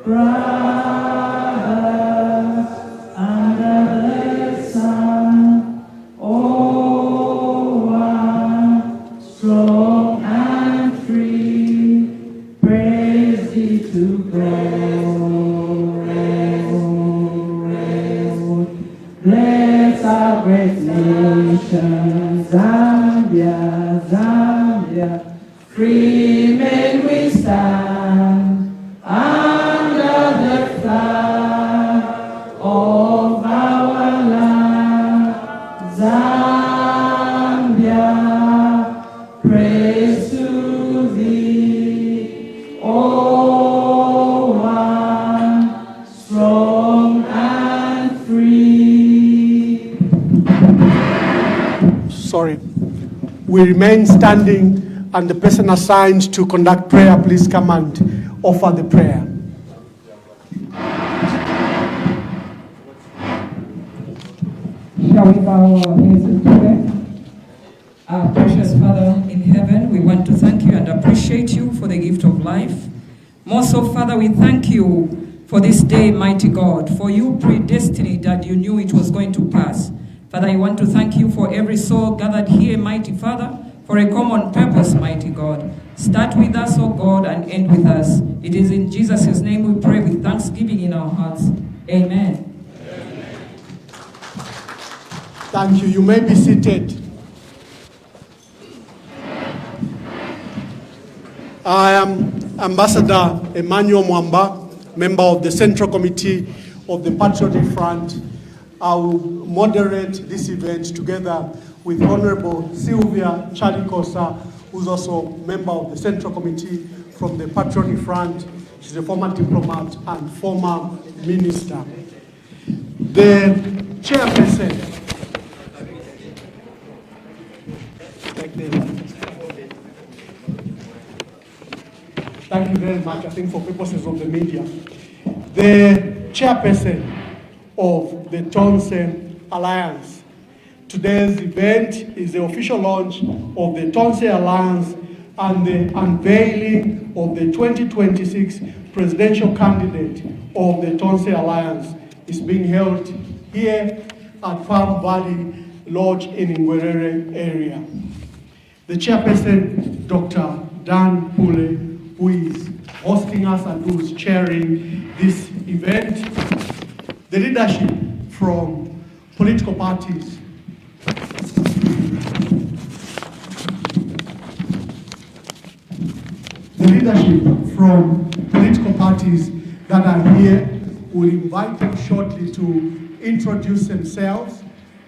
brothers under the sun, all one, strong and free, praise thee to God. Bless our great nation, Zambia, Zambia, free men we stand under the flag of our land, Zambia, praise to thee, oh one, strong and free. Sorry. We remain standing, and the person assigned to conduct prayer, please come and offer the prayer. Shall we bow our heads in prayer? Our precious Father in heaven, we want to thank you and appreciate you for the gift of life. Most so, Father, we thank you for this day, mighty God, for you predestined that you knew it was going to pass. Father, I want to thank you for every soul gathered here, mighty Father, for a common purpose, mighty God. Start with us, O God, and end with us. It is in Jesus' name we pray with thanksgiving in our hearts. Amen. Thank you. You may be seated. I am Ambassador Emmanuel Mwamba, member of the Central Committee of the Patriotic Front. I will moderate this event together with Honorable Sylvia Chalikosa, who's also member of the Central Committee from the Patriotic Front. She's a former diplomat and former minister. The chairperson. Thank you very much, I think for purposes of the media. The chairperson of the Tonse Alliance. Today's event is the official launch of the Tonse Alliance and the unveiling of the 2026 presidential candidate of the Tonse Alliance. Is being held here at Farm Valley Lodge in Ngwerere area. The chairperson, Dr. Dan Pule, who is hosting us and who is chairing this event. The leadership from political parties. The leadership from political parties that are here will invite them shortly to introduce themselves.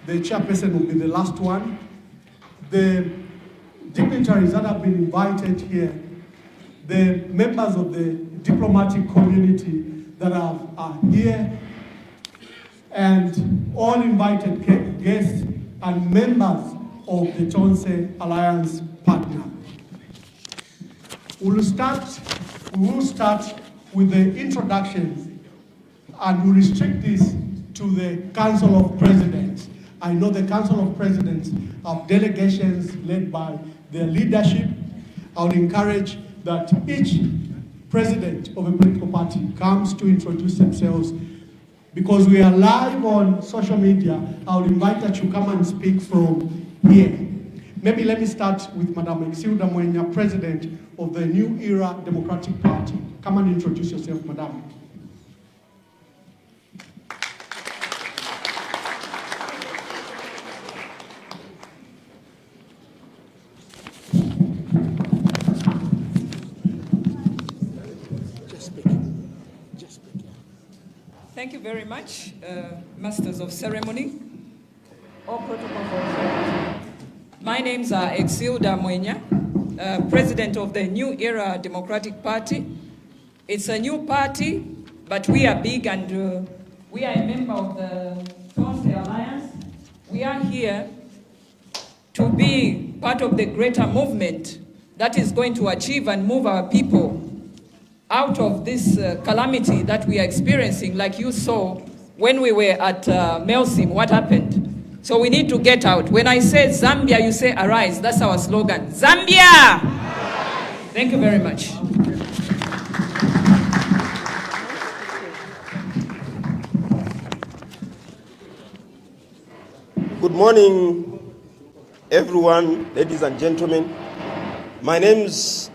The chairperson will be the last one. The dignitaries that have been invited here, the members of the diplomatic community that are here, and all invited guests and members of the Tonse Alliance partner. We will start with the introductions, and we restrict this to the Council of Presidents. I know the Council of Presidents have delegations led by their leadership. I would encourage that each president of a political party comes to introduce themselves. Because we are live on social media, I would invite that you come and speak from here. Maybe let me start with Madam Exilda Mwenya, President of the New Era Democratic Party. Come and introduce yourself, Madam. Thank you very much, Masters of Ceremony. All protocols observed. My names are Exilda Mwenya, President of the New Era Democratic Party. It's a new party, but we are big and we are a member of the Tonse Alliance. We are here to be part of the greater movement that is going to achieve and move our people out of this calamity that we are experiencing, like you saw when we were at Melsim, what happened. So we need to get out. When I say Zambia, you say arise. That's our slogan. Zambia! Arise. Thank you very much. Good morning, everyone, ladies and gentlemen. My name is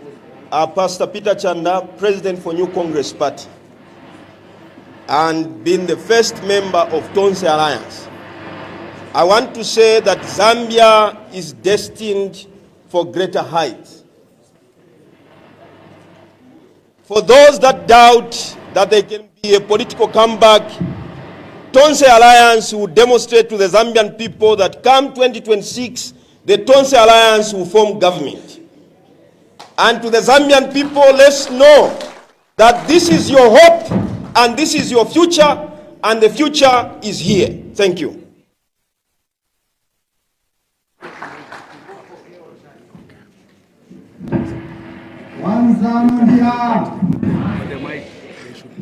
Pastor Peter Chanda, President for New Congress Party, and being the first member of Tonse Alliance. I want to say that Zambia is destined for greater heights. For those that doubt that there can be a political comeback, Tonse Alliance will demonstrate to the Zambian people that come 2026, the Tonse Alliance will form government. And to the Zambian people, let's know that this is your hope and this is your future, and the future is here. Thank you. One Zambia.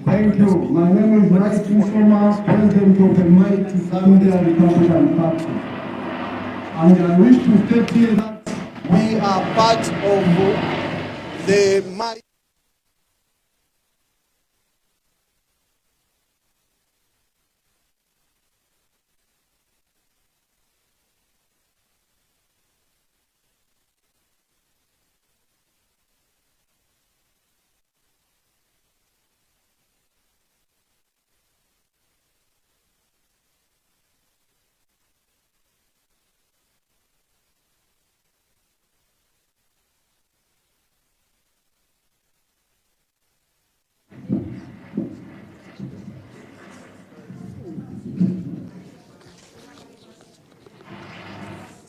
Thank you. My name is Rice Kisoma, President of the Mighty Zambia Republican Party. And I wish to state here that we are part of the Mighty.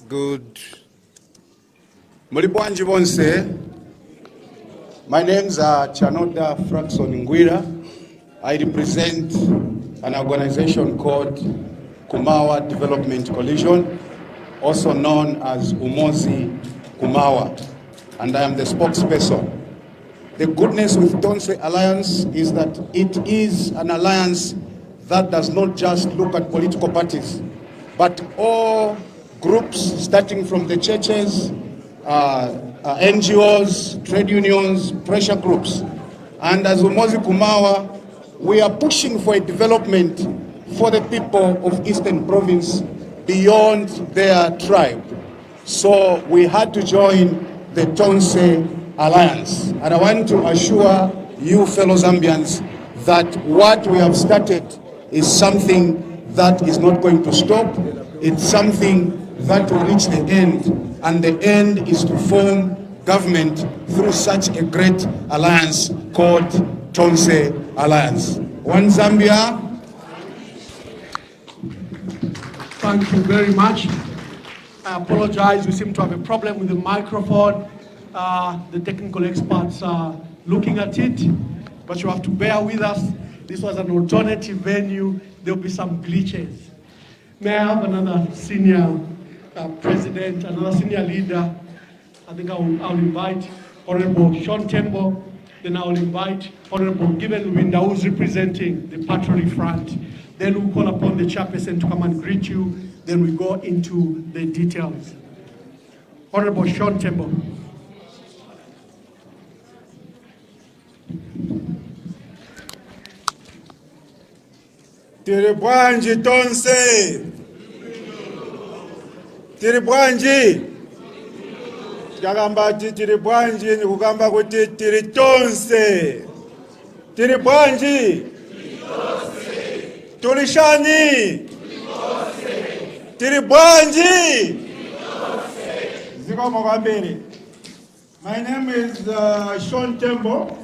Good. Mulibwanji bonse. My name's Chanoda Fraxon Ngwira. I represent an organization called Kumawa Development Coalition, also known as Umozi Kumawa, and I am the spokesperson. The goodness with Tonse Alliance is that it is an alliance that does not just look at political parties, but all groups starting from the churches, NGOs, trade unions, pressure groups. And as Umozi Kumawa, we are pushing for a development for the people of Eastern Province beyond their tribe. So we had to join the Tonse Alliance. And I want to assure you fellow Zambians that what we have started is something that is not going to stop. It's something that will reach the end, and the end is to form government through such a great alliance called Tonse Alliance. One Zambia. Thank you very much. I apologize, we seem to have a problem with the microphone. The technical experts are looking at it, but you have to bear with us. This was an alternative venue. There'll be some glitches. May I have another senior president, another senior leader? I think I'll invite Honorable Sean Tembo, then I'll invite Honorable Given Winda, who's representing the Patriotic Front. Then we'll call upon the chairperson to come and greet you. Then we go into the details. Honorable Sean Tembo. Tiribwanji Tonse. Tiribwanji. Tikagamba tiribwanji ni kugamba kuti tiri Tonse. Tiribwanji. Tulishani. Tiribwanji. Ziko mwambiri. My name is Sean Tembo.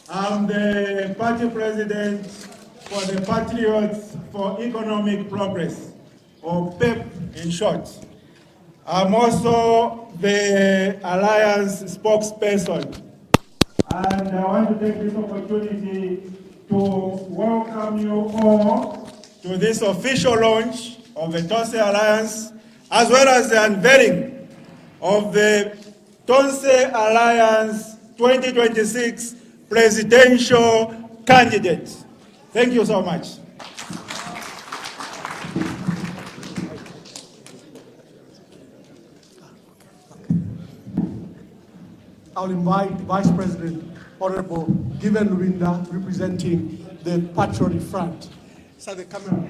I'm the party president for the Patriots for Economic Progress, or PEP in short. I'm also the Alliance spokesperson. And I want to take this opportunity to welcome you all to this official launch of the Tonse Alliance, as well as the unveiling of the Tonse Alliance 2026 presidential candidate. Thank you so much. I'll invite Vice President Honorable Given Lurinda, representing the Patriotic Front. So the camera.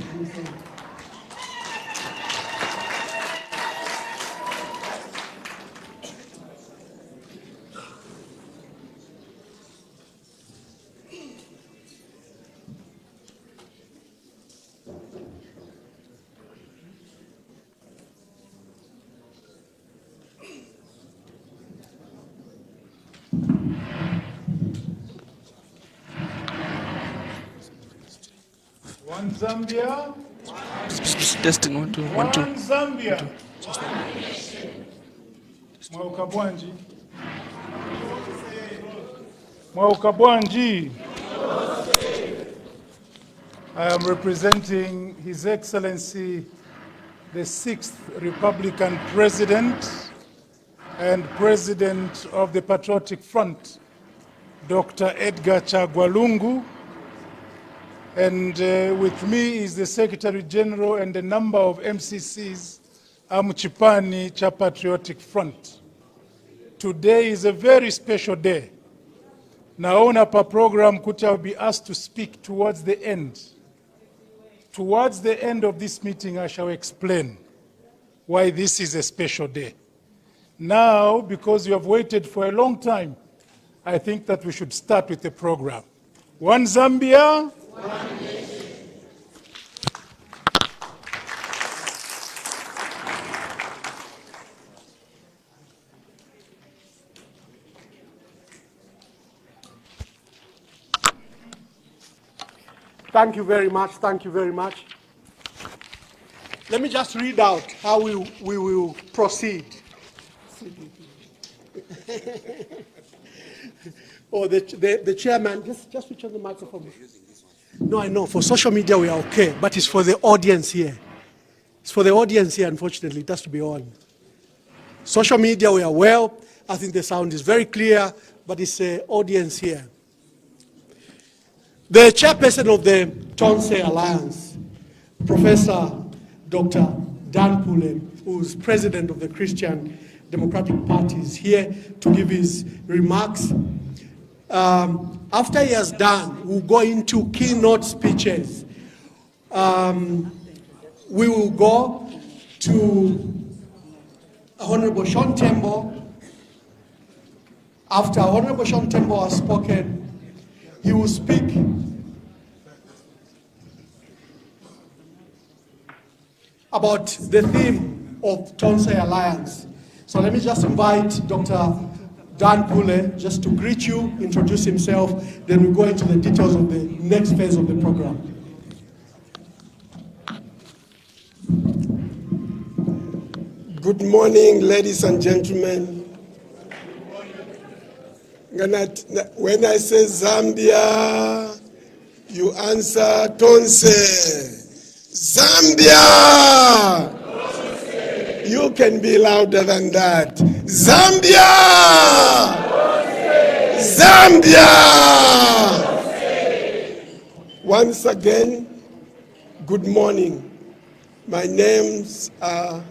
One Zambia. Testing 1 2 1 2. One Zambia. Mwauka bwanji. Mwauka bwanji. I am representing His Excellency, the 6th Republican President and President of the Patriotic Front, Dr. Edgar Chagwa Lungu. And with me is the Secretary General and a number of MCCs, Amuchipani cha Patriotic Front. Today is a very special day. Naona pa program kuti I will be asked to speak towards the end. Towards the end of this meeting, I shall explain why this is a special day. Now, because you have waited for a long time, I think that we should start with the program. One Zambia. One nation. Thank you very much. Thank you very much. Let me just read out how we will proceed. Or the chairman, just switch on the microphone. No, I know. For social media, we are okay, but it's for the audience here. It's for the audience here, unfortunately. It has to be on. Social media, we are well. I think the sound is very clear, but it's the audience here. The chairperson of the Tonse Alliance, Professor Dr. Dan Pule, who's president of the Christian Democratic Party, is here to give his remarks. After he has done, we'll go into keynote speeches. We will go to Honorable Sean Tembo. After Honorable Sean Tembo has spoken, he will speak about the theme of Tonse Alliance. So let me just invite Dr. Dan Pule just to greet you, introduce himself, then we'll go into the details of the next phase of the program. Good morning, ladies and gentlemen. When I say Zambia, you answer Tonse. Zambia! Tonse. You can be louder than that. Zambia! Tonse. Zambia! Tonse. Once again, good morning. My names are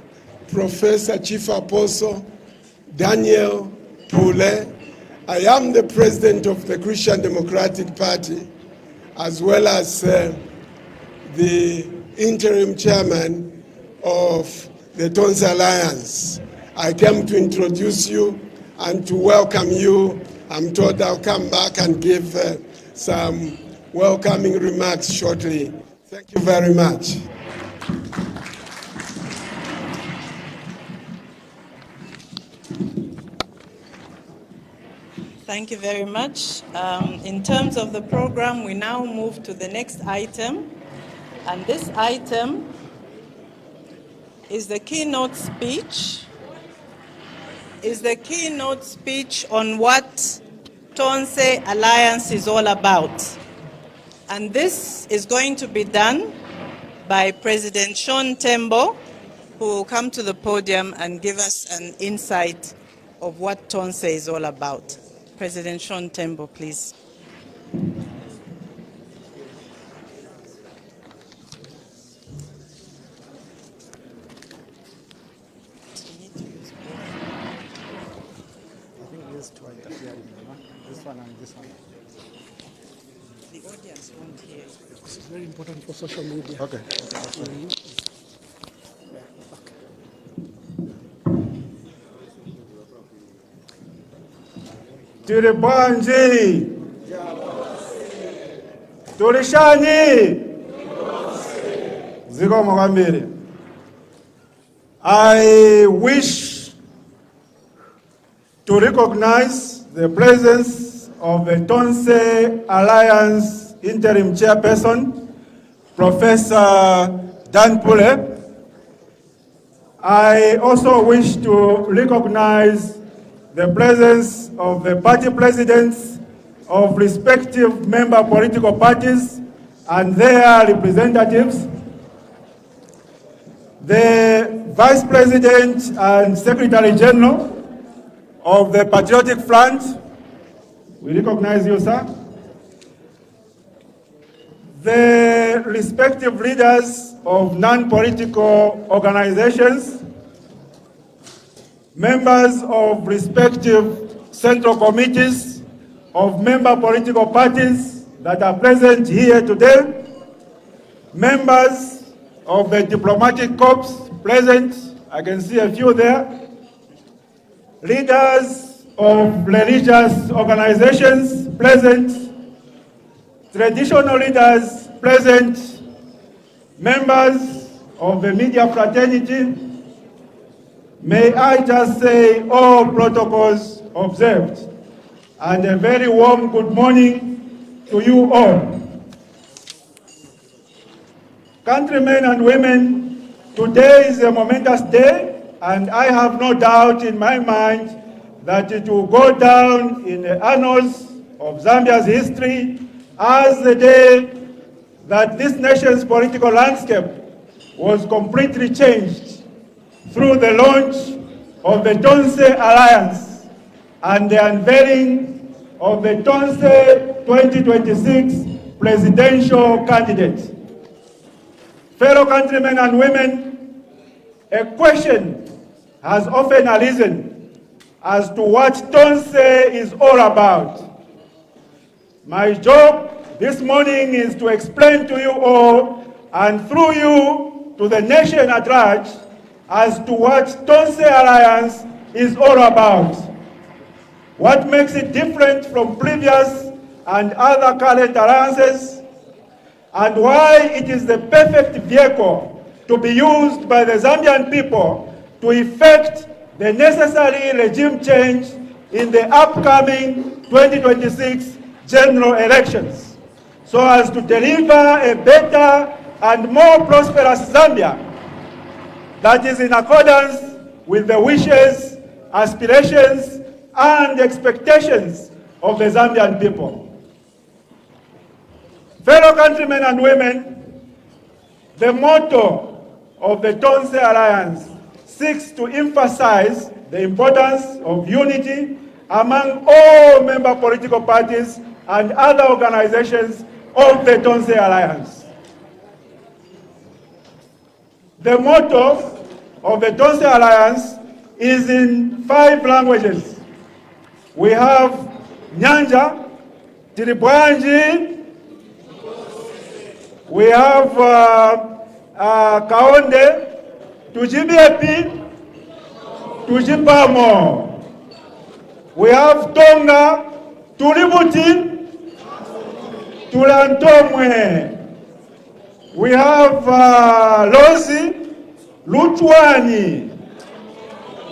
Professor Chief Apostle Daniel Pule. I am the president of the Christian Democratic Party, as well as the interim chairman of the Tonse Alliance. I came to introduce you and to welcome you. I'm told I'll come back and give some welcoming remarks shortly. Thank you very much. Thank you very much. In terms of the program, we now move to the next item. And this item is the keynote speech. On what Tonse Alliance is all about. And this is going to be done by President Sean Tembo, who will come to the podium and give us an insight of what Tonse is all about. President Sean Tembo, please. This one and this one. The audience won't hear. This is very important for social media. Okay. Tuli bwanji. Tuli shanyi. Zikomo kwambiri. I wish to recognize the presence of the Tonse Alliance interim chairperson, Professor Dan Pule. I also wish to recognize the presence of the party presidents of respective member political parties and their representatives, the Vice President and Secretary General of the Patriotic Front. We recognize you, sir. The respective leaders of non-political organizations, members of respective central committees of member political parties that are present here today, members of the diplomatic corps present, I can see a few there, leaders of religious organizations present, traditional leaders present, members of the media fraternity, may I just say all protocols observed, and a very warm good morning to you all. Countrymen and women, today is a momentous day, and I have no doubt in my mind that it will go down in the annals of Zambia's history as the day that this nation's political landscape was completely changed through the launch of the Tonse Alliance and the unveiling of the Tonse 2026 presidential candidate. Fellow countrymen and women, a question has often arisen as to what Tonse is all about. My job this morning is to explain to you all, and through you to the nation at large, as to what Tonse Alliance is all about. What makes it different from previous and other current alliances, and why it is the perfect vehicle to be used by the Zambian people to effect the necessary regime change in the upcoming 2026 general elections, so as to deliver a better and more prosperous Zambia that is in accordance with the wishes, aspirations, and expectations of the Zambian people. Fellow countrymen and women, the motto of the Tonse Alliance seeks to emphasize the importance of unity among all member political parties and other organizations of the Tonse Alliance. The motto of the Tonse Alliance is in 5 languages. We have Nyanja, Tiribwanji, we have Kaonde, Tujibiepi, Tujipamo. We have Tonga, Tulibuti, Tulantomwe. We have Lozi, Lutwani,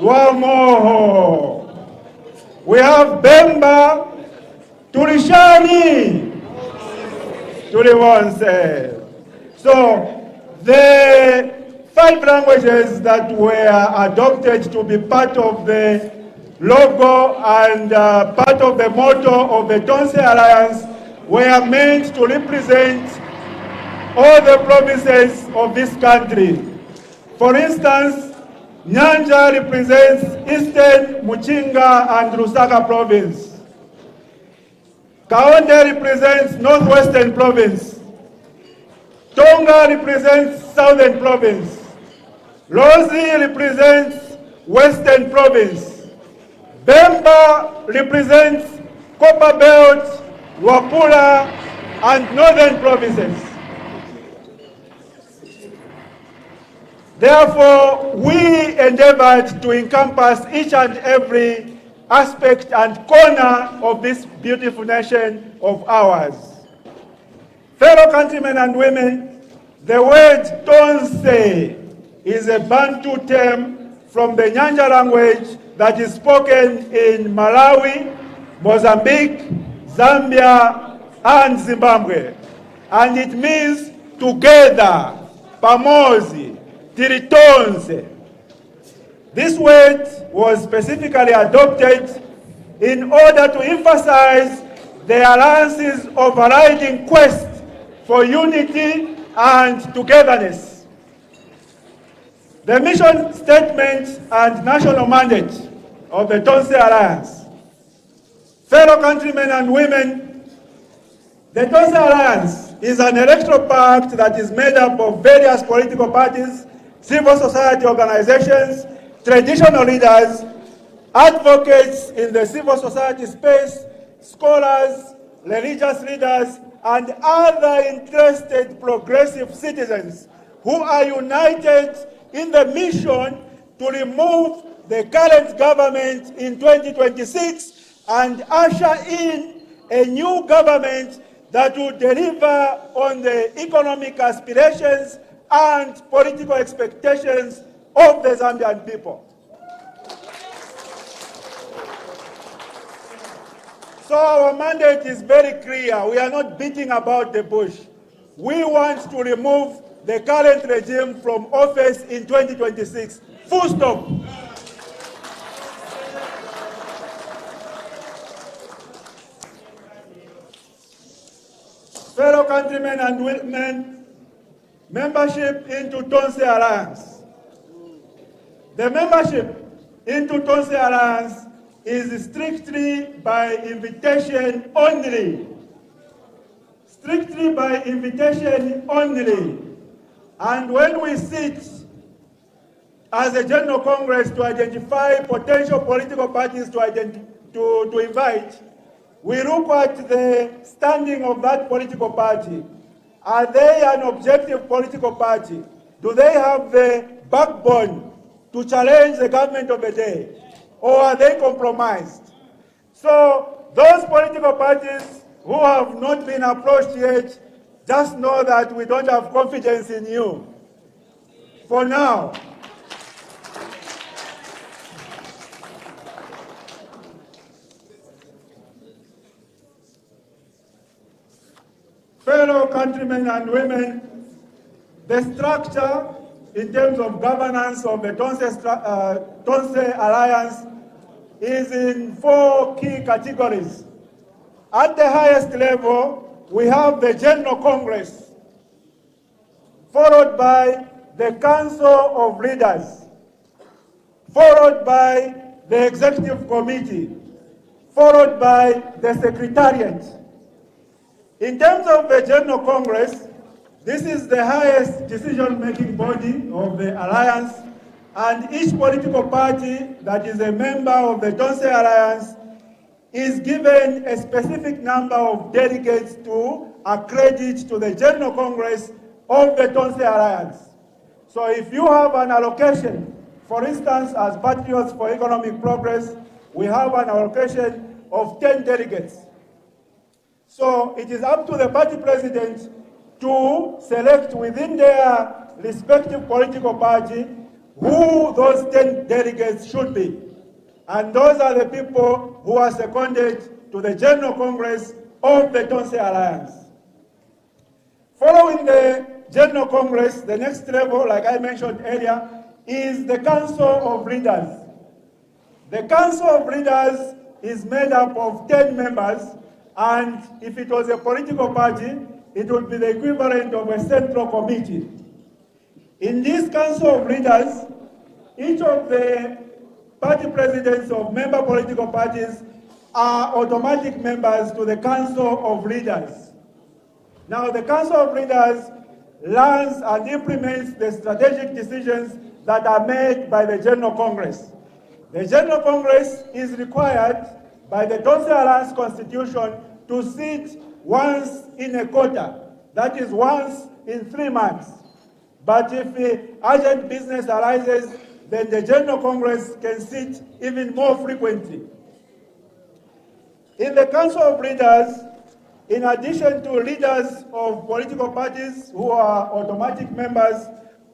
Luamoho. We have Bemba, Turishani, Tuliwonse. So the 5 languages that were adopted to be part of the logo and part of the motto of the Tonse Alliance were meant to represent all the provinces of this country. For instance, Nyanja represents Eastern Muchinga and Lusaka province. Kaonde represents Northwestern province. Tonga represents Southern province. Lozi represents Western province. Bemba represents Copper Belt, Luapula, and Northern provinces. Therefore, we endeavored to encompass each and every aspect and corner of this beautiful nation of ours. Fellow countrymen and women, the word Tonse is a Bantu term from the Nyanja language that is spoken in Malawi, Mozambique, Zambia, and Zimbabwe. And it means together, pamoja, Tonse. This word was specifically adopted in order to emphasize the alliance's overriding quest for unity and togetherness. The mission statement and national mandate of the Tonse Alliance. Fellow countrymen and women, the Tonse Alliance is an electoral pact that is made up of various political parties, civil society organizations, traditional leaders, advocates in the civil society space, scholars, religious leaders, and other interested progressive citizens who are united in the mission to remove the current government in 2026 and usher in a new government that will deliver on the economic aspirations and political expectations of the Zambian people. So our mandate is very clear. We are not beating about the bush. We want to remove the current regime from office in 2026. Full stop. Fellow countrymen and women, membership into Tonse Alliance. The membership into Tonse Alliance is strictly by invitation only. Strictly by invitation only. And when we sit as a General Congress to identify potential political parties to invite, we look at the standing of that political party. Are they an objective political party? Do they have the backbone to challenge the government of the day? Or are they compromised? So those political parties who have not been approached yet, just know that we don't have confidence in you. For now. Fellow countrymen and women, the structure in terms of governance of the Tonse Alliance is in 4 key categories. At the highest level, we have the General Congress, followed by the Council of Leaders, followed by the Executive Committee, followed by the Secretariat. In terms of the General Congress, this is the highest decision-making body of the Alliance, and each political party that is a member of the Tonse Alliance is given a specific number of delegates to accredit to the General Congress of the Tonse Alliance. So if you have an allocation, for instance, as Patriots for Economic Progress, we have an allocation of 10 delegates. So it is up to the party president to select within their respective political party who those 10 delegates should be. And those are the people who are seconded to the General Congress of the Tonse Alliance. Following the General Congress, the next level, like I mentioned earlier, is the Council of Leaders. The Council of Leaders is made up of 10 members, and if it was a political party, it would be the equivalent of a central committee. In this Council of Leaders, each of the party presidents of member political parties are automatic members to the Council of Leaders. Now, the Council of Leaders learns and implements the strategic decisions that are made by the General Congress. The General Congress is required by the Tonse Alliance Constitution to sit once in a quarter, that is once in 3 months. But if urgent business arises, then the General Congress can sit even more frequently. In the Council of Leaders, in addition to leaders of political parties who are automatic members,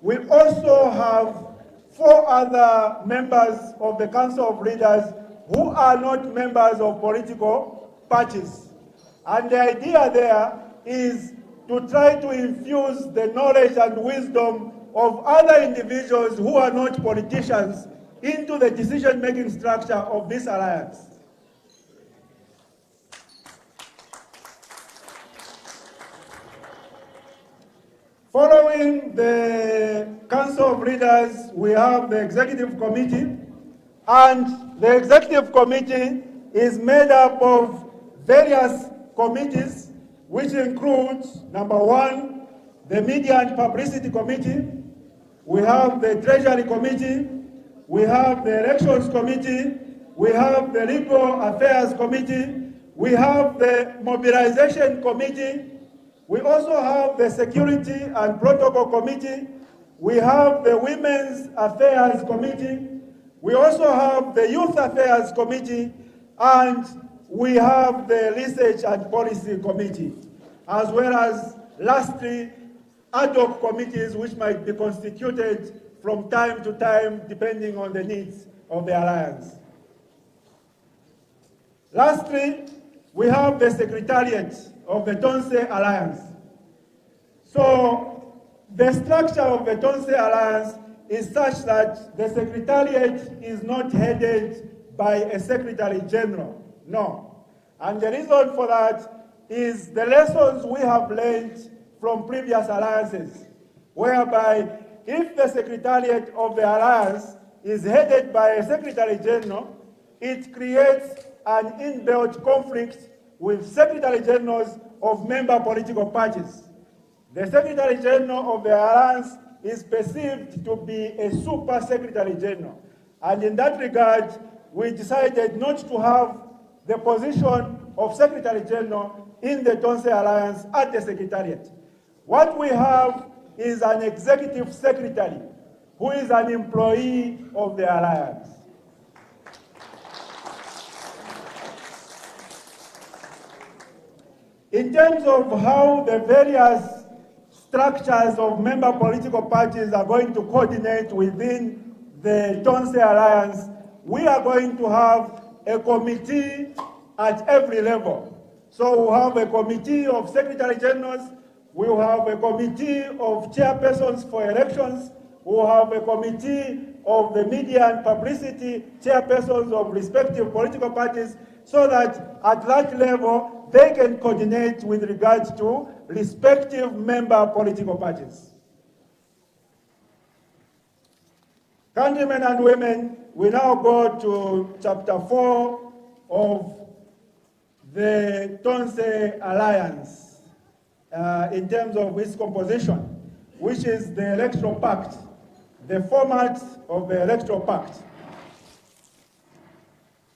we also have 4 other members of the Council of Leaders who are not members of political parties. And the idea there is to try to infuse the knowledge and wisdom of other individuals who are not politicians into the decision-making structure of this alliance. Following the Council of Leaders, we have the Executive Committee, and the Executive Committee is made up of various committees, which includes, number one, the Media and Publicity Committee, we have the Treasury Committee, we have the Elections Committee, we have the Legal Affairs Committee, we have the Mobilization Committee, we also have the Security and Protocol Committee, we have the Women's Affairs Committee, we also have the Youth Affairs Committee, and we have the Research and Policy Committee, as well as, lastly, ad hoc committees which might be constituted from time to time depending on the needs of the alliance. Lastly, we have the Secretariat of the Tonse Alliance. So the structure of the Tonse Alliance is such that the Secretariat is not headed by a Secretary General, no. And the reason for that is the lessons we have learned from previous alliances, whereby if the Secretariat of the Alliance is headed by a Secretary General, it creates an inbuilt conflict with Secretary Generals of member political parties. The Secretary General of the Alliance is perceived to be a super Secretary General. And in that regard, we decided not to have the position of Secretary General in the Tonse Alliance at the Secretariat. What we have is an Executive Secretary who is an employee of the Alliance. In terms of how the various structures of member political parties are going to coordinate within the Tonse Alliance, we are going to have a committee at every level. So we'll have a committee of Secretary Generals, we'll have a committee of chairpersons for elections, we'll have a committee of the media and publicity chairpersons of respective political parties, so that at that level they can coordinate with regards to respective member political parties. Countrymen and women, we now go to chapter 4 of the Tonse Alliance in terms of its composition, which is the Electoral Pact, the format of the Electoral Pact.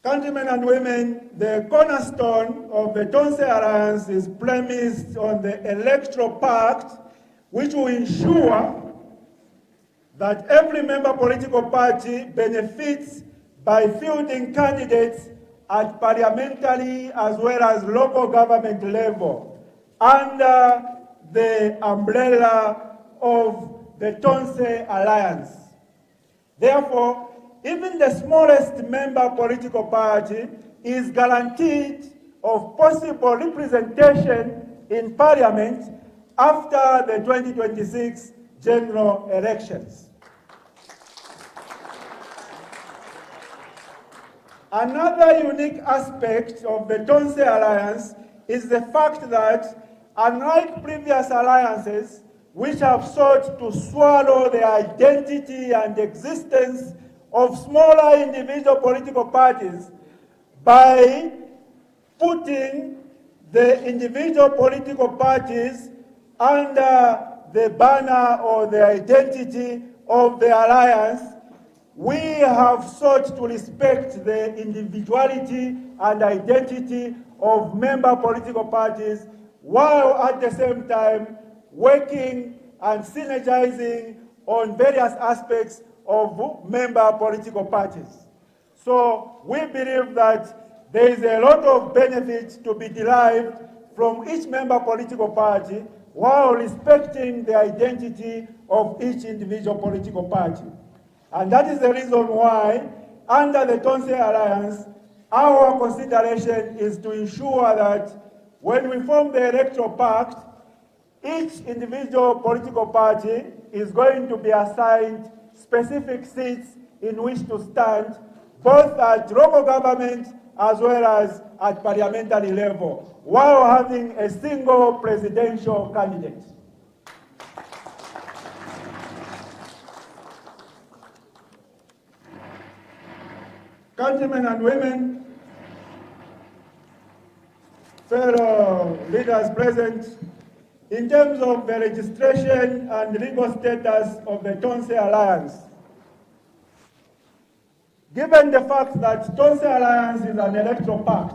Countrymen and women, the cornerstone of the Tonse Alliance is premised on the Electoral Pact, which will ensure that every member political party benefits by fielding candidates at parliamentary as well as local government level under the umbrella of the Tonse Alliance. Therefore, even the smallest member political party is guaranteed of possible representation in parliament after the 2026 general elections. Another unique aspect of the Tonse Alliance is the fact that, unlike previous alliances, which have sought to swallow the identity and existence of smaller individual political parties by putting the individual political parties under the banner or the identity of the alliance, we have sought to respect the individuality and identity of member political parties, while at the same time working and synergizing on various aspects of member political parties. So we believe that there is a lot of benefits to be derived from each member political party while respecting the identity of each individual political party. And that is the reason why, under the Tonse Alliance, our consideration is to ensure that when we form the Electoral Pact, Each individual political party is going to be assigned specific seats in which to stand, both at local government as well as at parliamentary level, while having a single presidential candidate. Countrymen and women, fellow leaders present, in terms of the registration and legal status of the Tonse Alliance, given the fact that Tonse Alliance is an electoral pact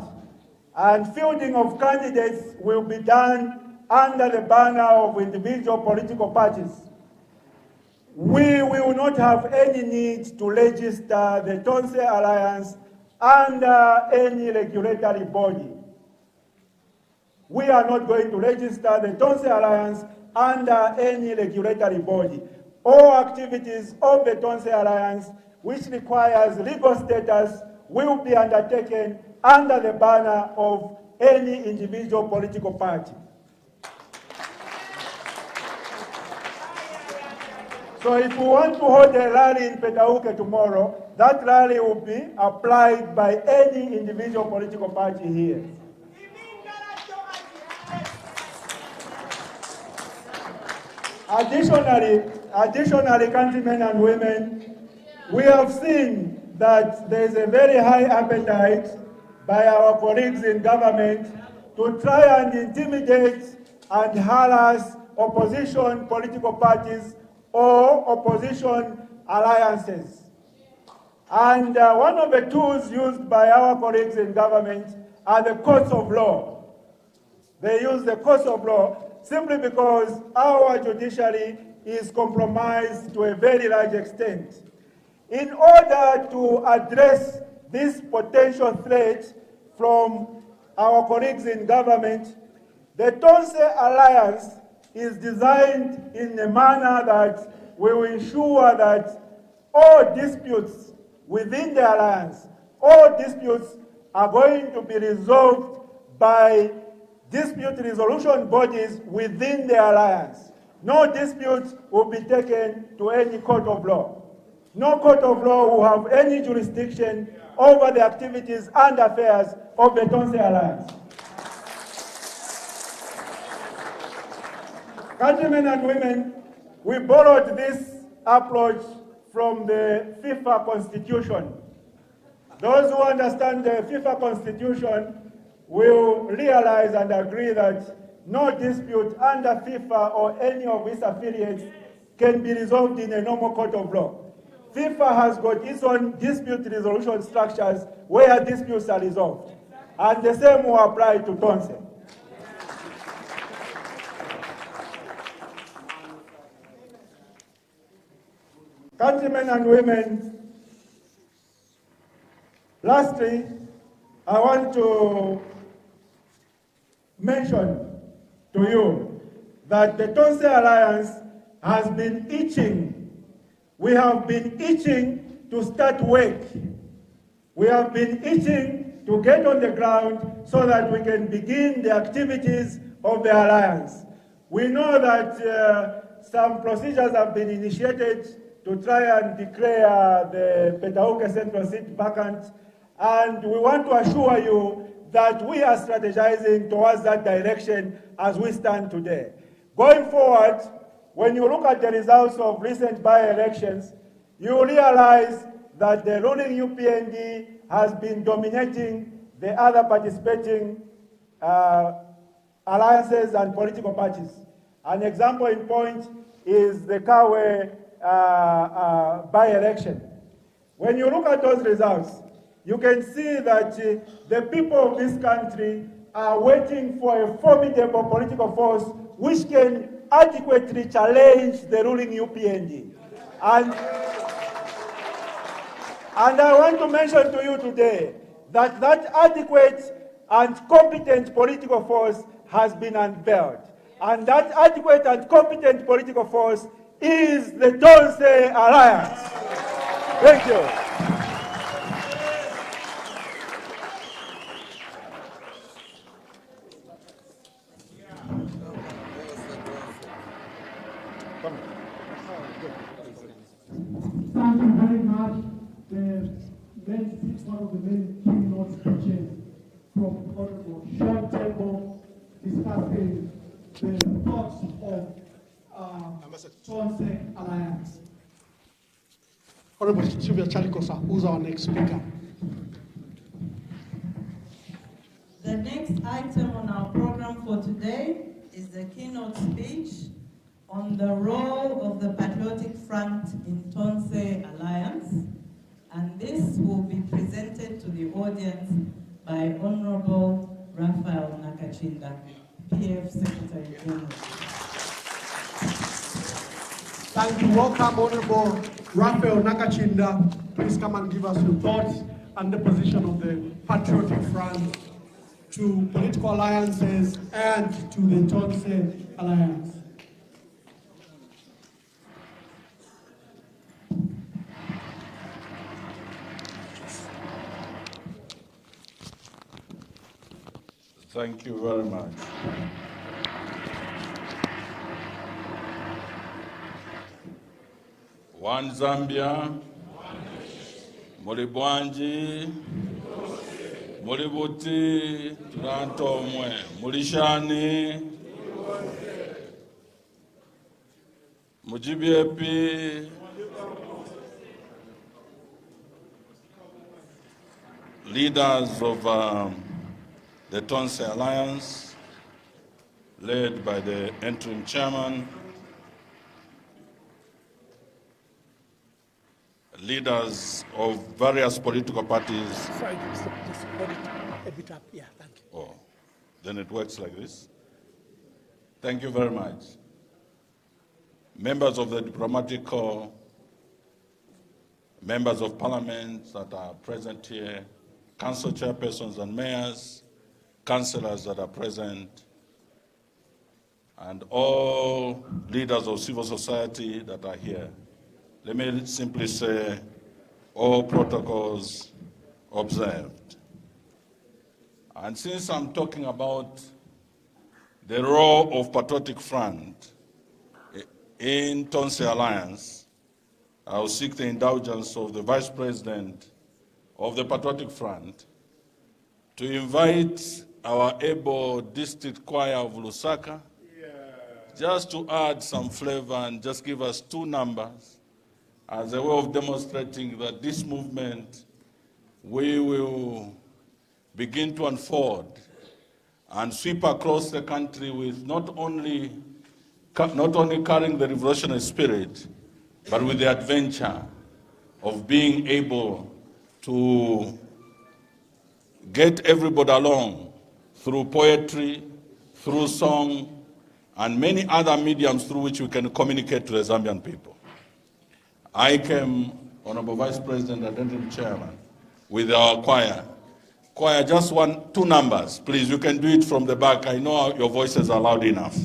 and fielding of candidates will be done under the banner of individual political parties, we will not have any need to register the Tonse Alliance under any regulatory body. We are not going to register the Tonse Alliance under any regulatory body. All activities of the Tonse Alliance, which requires legal status, will be undertaken under the banner of any individual political party. So if we want to hold a rally in Petauke tomorrow, that rally will be applied by any individual political party here. Additionally, countrymen and women, we have seen that there is a very high appetite by our colleagues in government to try and intimidate and harass opposition political parties or opposition alliances. And one of the tools used by our colleagues in government are the courts of law. They use the courts of law simply because our judiciary is compromised to a very large extent. In order to address this potential threat from our colleagues in government, the Tonse Alliance is designed in a manner that will ensure that all disputes within the alliance, all disputes are going to be resolved by dispute resolution bodies within the alliance. No dispute will be taken to any court of law. No court of law will have any jurisdiction over the activities and affairs of the Tonse Alliance. Countrymen and women, we borrowed this approach from the FIFA Constitution. Those who understand the FIFA Constitution will realize and agree that no dispute under FIFA or any of its affiliates can be resolved in a normal court of law. FIFA has got its own dispute resolution structures where disputes are resolved. And the same will apply to Tonse. Countrymen and women, lastly, I want to mention to you that the Tonse Alliance has been itching. We have been itching to start work. We have been itching to get on the ground so that we can begin the activities of the Alliance. We know that some procedures have been initiated to try and declare the Petauke Central seat vacant, and we want to assure you that we are strategizing towards that direction as we stand today. Going forward, when you look at the results of recent by-elections, you realize that the ruling UPND has been dominating the other participating alliances and political parties. An example in point is the Kawe by-election. When you look at those results, you can see that the people of this country are waiting for a formidable political force which can adequately challenge the ruling UPND. And I want to mention to you today that that adequate and competent political force has been unveiled. And that adequate and competent political force is the Tonse Alliance. Thank you. Thank you very much. One of the main keynote speeches from Honorable Sean Temple discussing the thoughts of Tonse Alliance. Honorable Sylvia Chalikosa, who's our next speaker. The next item on our program for today is the keynote speech on the role of the Patriotic Front in Tonse Alliance, and this will be presented to the audience by Honorable Raphael Nakachinda, PF Secretary General. Thank you. Welcome, Honorable Raphael Nakachinda. Please come and give us your thoughts and the position of the Patriotic Front to political alliances and to the Tonse Alliance. Thank you very much. One Zambia, muli bwanji, muli buti, tulantomwe, muli shani, mujibyepi, leaders of the Tonse Alliance, led by the interim chairman, leaders of various political parties. Sorry, just put it a bit up. Yeah, thank you. Oh, then it works like this. Thank you very much. Members of the diplomatic corps, members of parliament that are present here, council chairpersons and mayors, councillors that are present, and all leaders of civil society that are here. Let me simply say, all protocols observed. And since I'm talking about the role of Patriotic Front in Tonse Alliance, I will seek the indulgence of the Vice President of the Patriotic Front to invite our able district choir of Lusaka just to add some flavor and just give us two numbers as a way of demonstrating that this movement we will begin to unfold and sweep across the country with not only carrying the revolutionary spirit, but with the adventure of being able to get everybody along through poetry, through song, and many other mediums through which we can communicate to the Zambian people. I came, Honorable Vice President and Interim Chairman, with our choir. Choir, just two numbers, please. You can do it from the back. I know your voices are loud enough.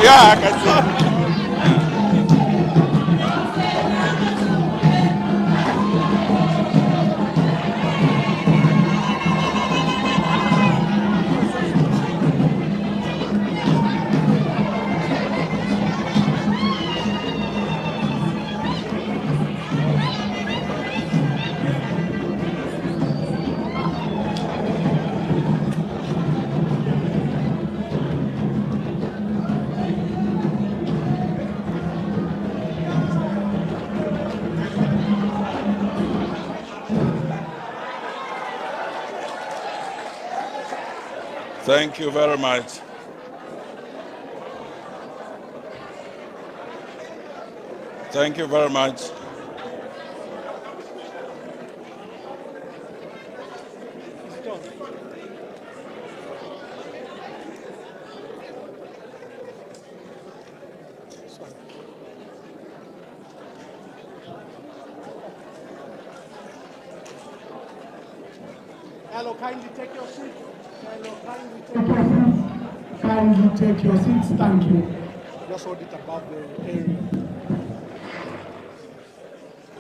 Yeah, I can see. Thank you very much. Thank you very much. Hello, kindly take your seat. Hello, kindly take Take your seats. Kindly take your seats. Thank you. Just hold it above the area.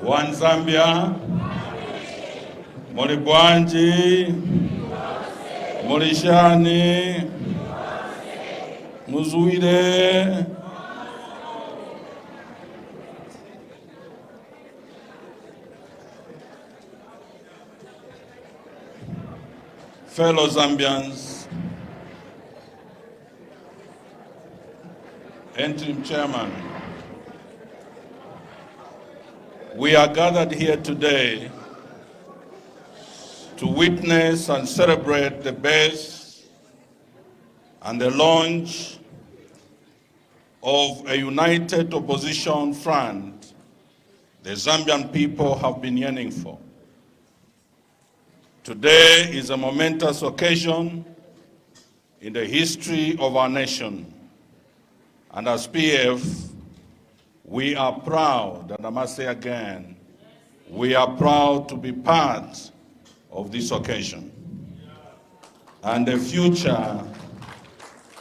One Zambia, Mulibwanji, Mulishani, Muzuide. Fellow Zambians, interim chairman, we are gathered here today to witness and celebrate the birth and the launch of a united opposition front the Zambian people have been yearning for. Today is a momentous occasion in the history of our nation. And as PF, we are proud, and I must say again, we are proud to be part of this occasion. And the future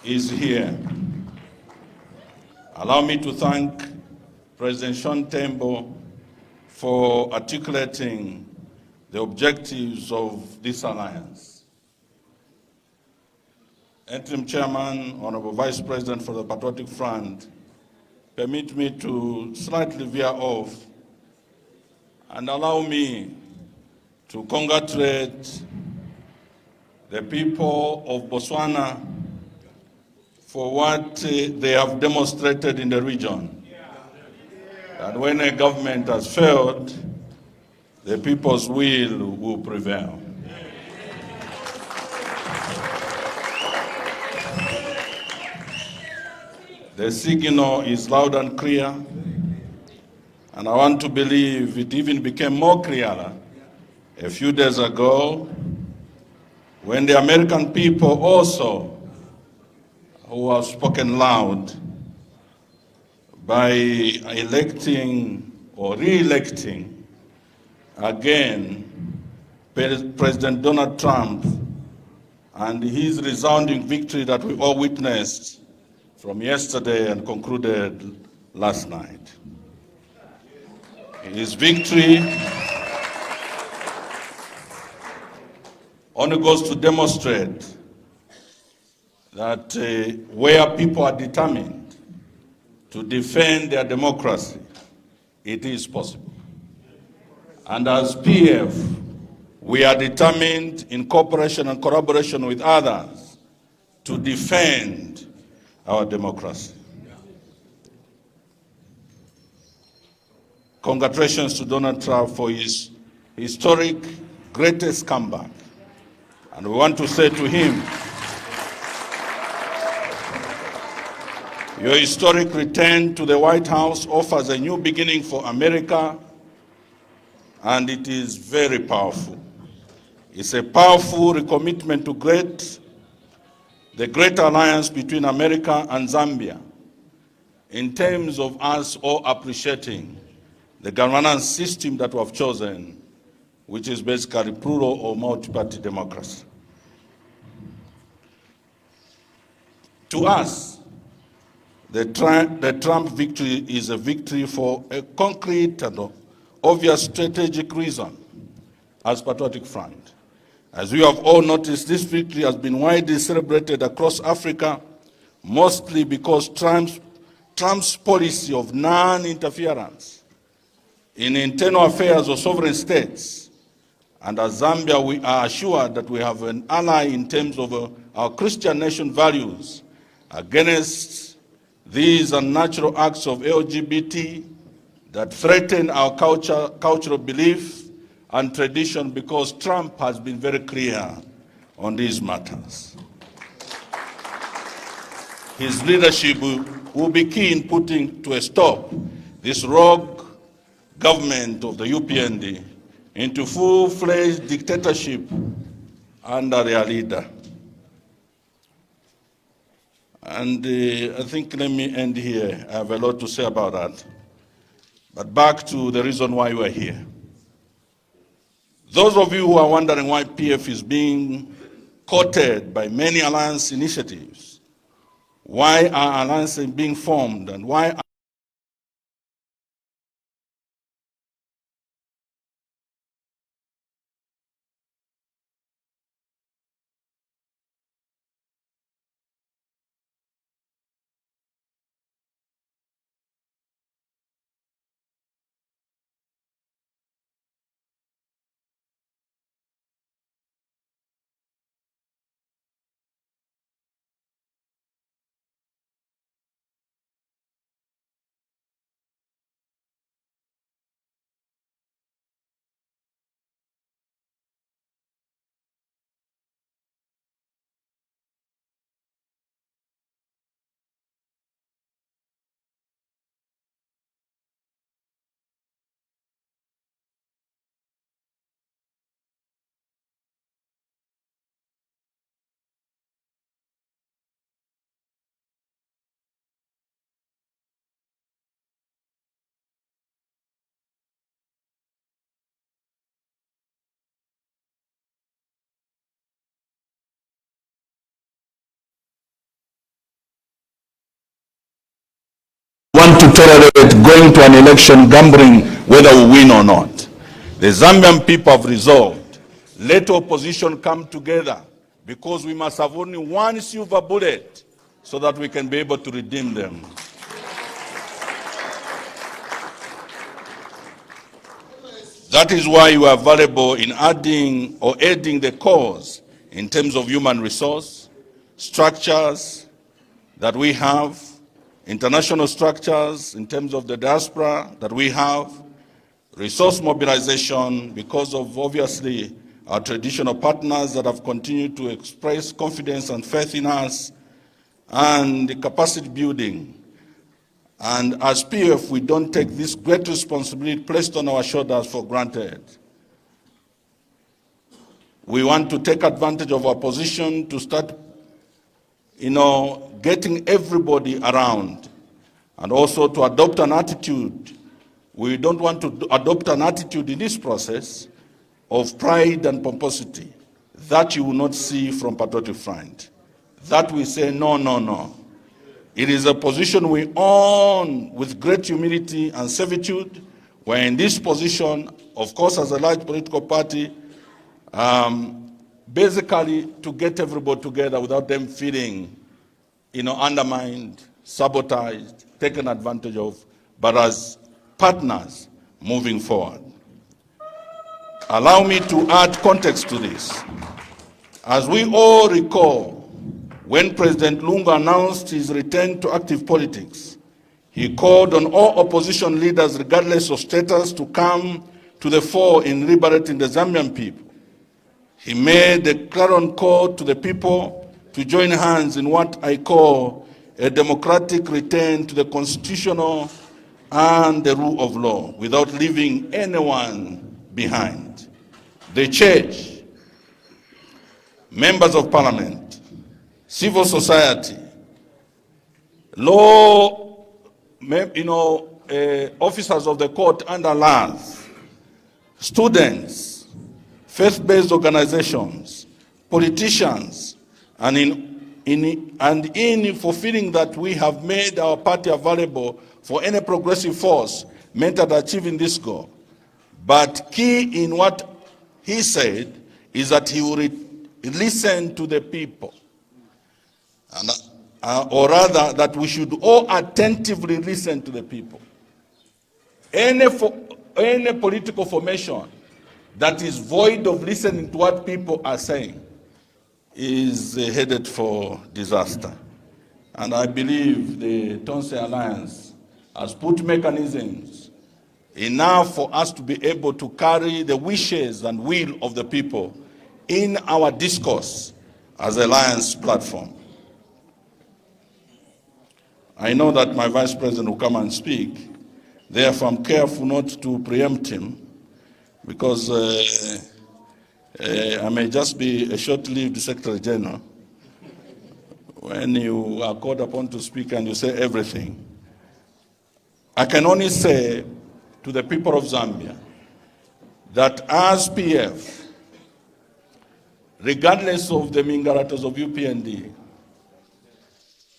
is here. Allow me to thank President Sean Tembo for articulating the objectives of this alliance. Interim Chairman, Honorable Vice President for the Patriotic Front, permit me to slightly veer off and allow me to congratulate the people of Botswana for what they have demonstrated in the region. And when a government has failed, the people's will prevail. The signal is loud and clear, And I want to believe it even became more clear a few days ago when the American people also, who have spoken loud by electing or re-electing again President Donald Trump and his resounding victory that we all witnessed from yesterday and concluded last night. His victory only goes to demonstrate that where people are determined to defend their democracy, it is possible. And as PF, we are determined in cooperation and collaboration with others to defend our democracy. Congratulations to Donald Trump for his historic greatest comeback. And we want to say to him, your historic return to the White House offers a new beginning for America, and it is very powerful. It's a powerful recommitment to the great alliance between America and Zambia in terms of us all appreciating the governance system that we have chosen, which is basically plural or multi-party democracy. To us, the Trump victory is a victory for a concrete and obvious strategic reason as Patriotic Front. As we have all noticed, this victory has been widely celebrated across Africa, mostly because Trump's policy of non-interference in internal affairs of sovereign states. And as Zambia, we are assured that we have an ally in terms of our Christian nation values against these unnatural acts of LGBT that threaten our cultural belief and tradition, because Trump has been very clear on these matters. His leadership will be key in putting to a stop this rogue government of the UPND into full-fledged dictatorship under their leader. And I think let me end here. I have a lot to say about that. But back to the reason why we're here. Those of you who are wondering why PF is being courted by many alliance initiatives, why are alliances being formed, and why want to tolerate going to an election gambling whether we win or not. The Zambian people have resolved, let opposition come together, because we must have only one silver bullet so that we can be able to redeem them. That is why you are valuable in adding or aiding the cause in terms of human resource, structures that we have, international structures in terms of the diaspora that we have, resource mobilization because of obviously our traditional partners that have continued to express confidence and faith in us, and the capacity building And as PF, we don't take this great responsibility placed on our shoulders for granted. We want to take advantage of our position to start, getting everybody around, and also to adopt an attitude. We don't want to adopt an attitude in this process of pride and pomposity that you will not see from Patriotic Front. That we say, no, no, no. It is a position we own with great humility and servitude. We're in this position, of course, as a large political party, basically to get everybody together without them feeling, undermined, sabotaged, taken advantage of, but as partners moving forward. Allow me to add context to this. As we all recall, when President Lungu announced his return to active politics, he called on all opposition leaders, regardless of status, to come to the fore in liberating the Zambian people. He made a clarion call to the people to join hands in what I call a democratic return to the constitutional and the rule of law, without leaving anyone behind. The church, members of parliament, civil society, law, officers of the court under laws, students, faith-based organizations, politicians, and in fulfilling that, we have made our party available for any progressive force meant at achieving this goal. But key in what he said is that he will listen to the people. And, or rather, that we should all attentively listen to the people. Any political formation that is void of listening to what people are saying is headed for disaster. And I believe the Tonse Alliance has put mechanisms enough for us to be able to carry the wishes and will of the people in our discourse as an alliance platform. I know that my Vice President will come and speak. Therefore, I'm careful not to preempt him, because I may just be a short-lived Secretary General. When you are called upon to speak and you say everything, I can only say to the people of Zambia that as PF, regardless of the Mingaratos of UPND,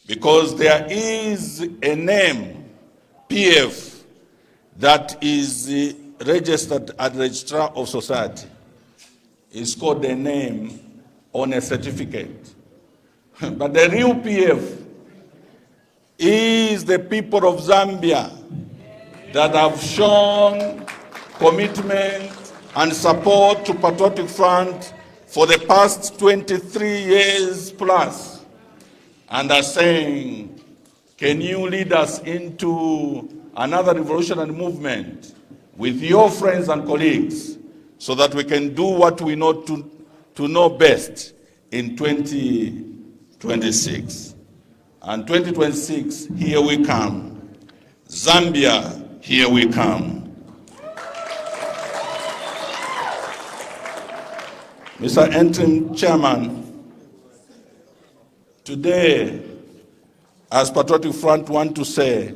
because there is a name, PF, that is registered at the Registrar of Society. It's called the name on a certificate. But the real PF is the people of Zambia that have shown commitment and support to Patriotic Front for the past 23 years plus, and are saying, can you lead us into another revolutionary movement with your friends and colleagues so that we can do what we know to know best in 2026. And 2026, here we come. Zambia, here we come. Mr. Interim Chairman, today, as Patriotic Front want to say,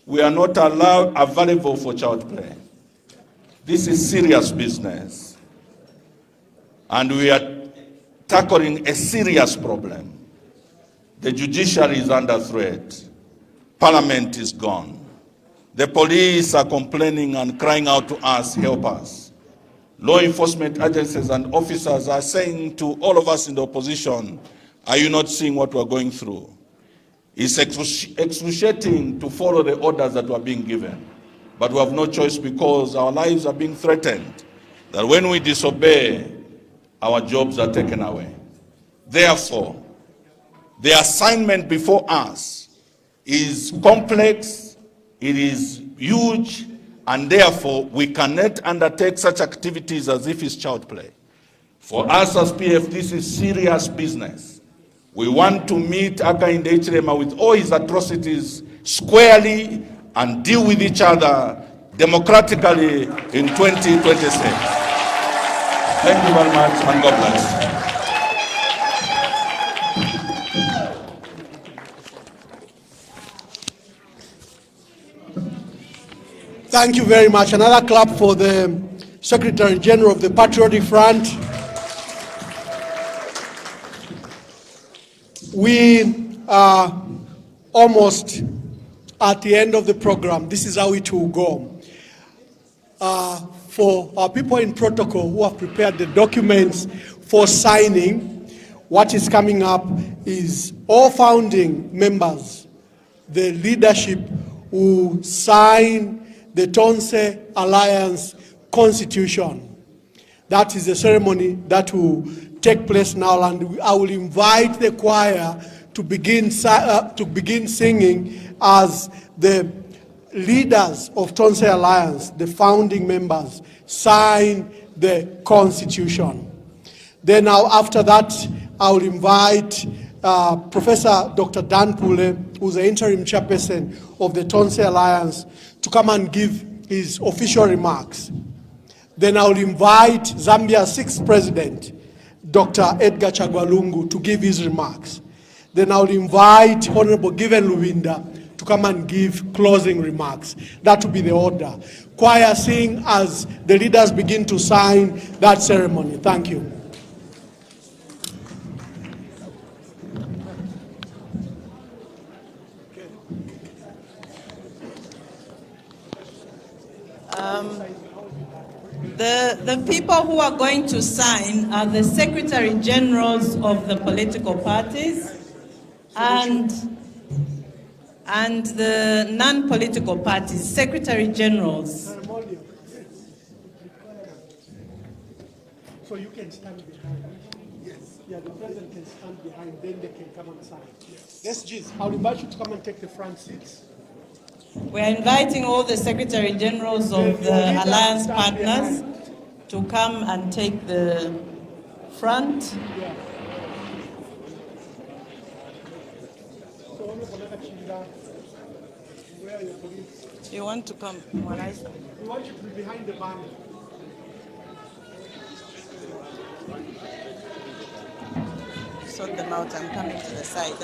we are not available for child play. This is serious business. And we are tackling a serious problem. The judiciary is under threat. Parliament is gone. The police are complaining and crying out to us, help us. Law enforcement agencies and officers are saying to all of us in the opposition, are you not seeing what we're going through? It's excruciating to follow the orders that were being given. But we have no choice because our lives are being threatened. That when we disobey, our jobs are taken away. Therefore, the assignment before us is complex, it is huge, and therefore we cannot undertake such activities as if it's child play. For us as PF, this is serious business. We want to meet Hakainde Hichilema with all his atrocities squarely and deal with each other democratically in 2026. Thank you very much, and God bless. Thank you very much. Another clap for the Secretary General of the Patriotic Front. We are almost at the end of the program. This is how it will go. For our people in protocol who have prepared the documents for signing, what is coming up is all founding members, the leadership who sign the Tonse Alliance Constitution. That is the ceremony that will take place now, and I will invite the choir to begin singing as the leaders of Tonse Alliance, the founding members, sign the Constitution. Then now, after that, I will invite Professor Dr. Dan Pule, who's the interim chairperson of the Tonse Alliance, to come and give his official remarks. Then I will invite Zambia's sixth president, Dr. Edgar Chagwalungu, to give his remarks. Then I will invite Honorable Given Lubinda to come and give closing remarks. That will be the order. Choir sing as the leaders begin to sign that ceremony. Thank you. The people who are going to sign are the Secretary Generals of the political parties and the non-political parties, Secretary Generals. So you can stand behind. Yes. Yeah, the president can stand behind, then they can come and sign. Yes, Gis. I'll invite you to come and take the front seats. We are inviting all the Secretary Generals of the Alliance partners to come and take the front. Yeah. You want to come? We want you to be behind the banner. Sort them out. I'm coming to the side.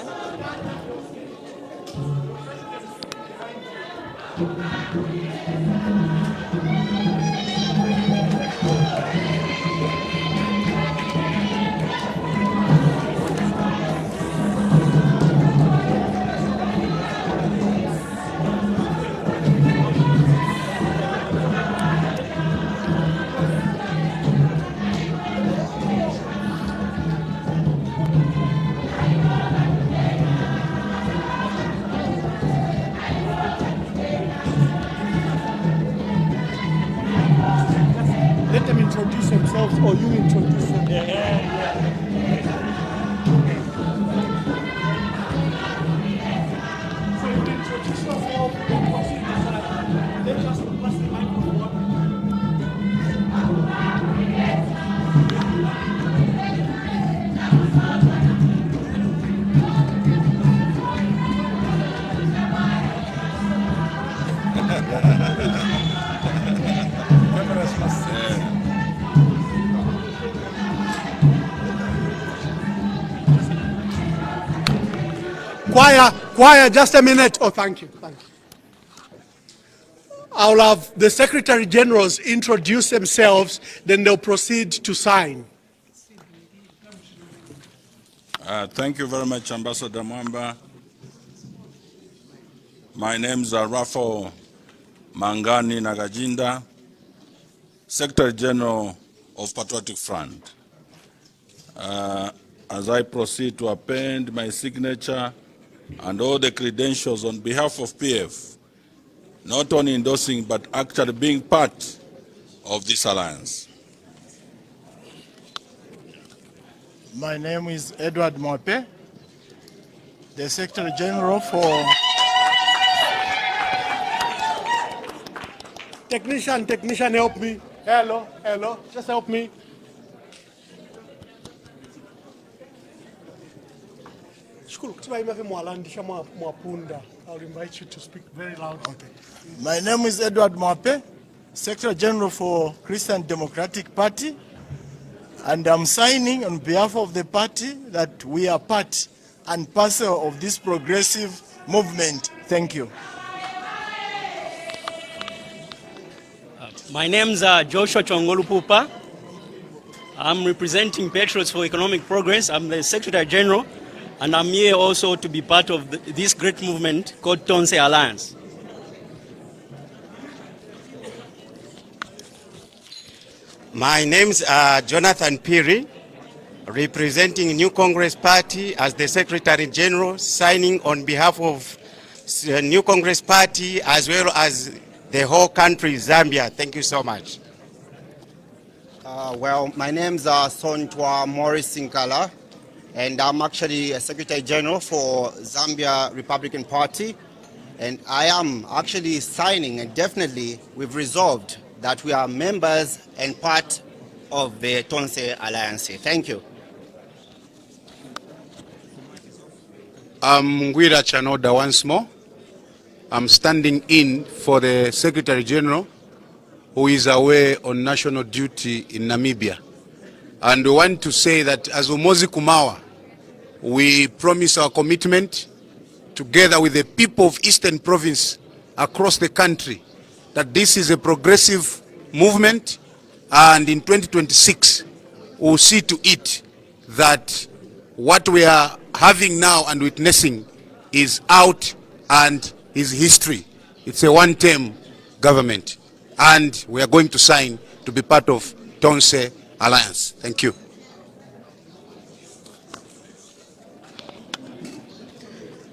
Let them introduce themselves, or you introduce them. So you introduce yourself, then proceed to sign. Then just pass the microphone. Choir, just a minute. Oh, thank you. I'll have the Secretary Generals introduce themselves, then they'll proceed to sign. Thank you very much, Ambassador Mwamba. My name is Rafo Mangani Nagajinda, Secretary General of Patriotic Front. As I proceed to append my signature and all the credentials on behalf of PF, not only endorsing but actually being part of this alliance. My name is Edward Mope, the Secretary General for... Technician, help me. Hello, just help me. I'll invite you to speak very loud. Okay. My name is Edward Mwape, Secretary General for Christian Democratic Party, and I'm signing on behalf of the party that we are part and parcel of this progressive movement. Thank you. My name is Joshua Chongolupupa. I'm representing Patriots for Economic Progress. I'm the Secretary General, and I'm here also to be part of this great movement called Tonse Alliance. My name is Jonathan Piri, representing New Congress Party as the Secretary General, signing on behalf of New Congress Party as well as the whole country, Zambia. Thank you so much. Well, my name is Sontwa Morris Sinkala, and I'm actually a Secretary General for Zambia Republican Party. And I am actually signing, and definitely we've resolved that we are members and part of the Tonse Alliance. Thank you. I'm Gwira Chanoda once more. I'm standing in for the Secretary General who is away on national duty in Namibia. And we want to say that as Umozi Kumawa, we promise our commitment together with the people of Eastern Province across the country that this is a progressive movement, and in 2026 we'll see to it that what we are having now and witnessing is out and is history. It's a one-term government, and we are going to sign to be part of Tonse Alliance. Thank you.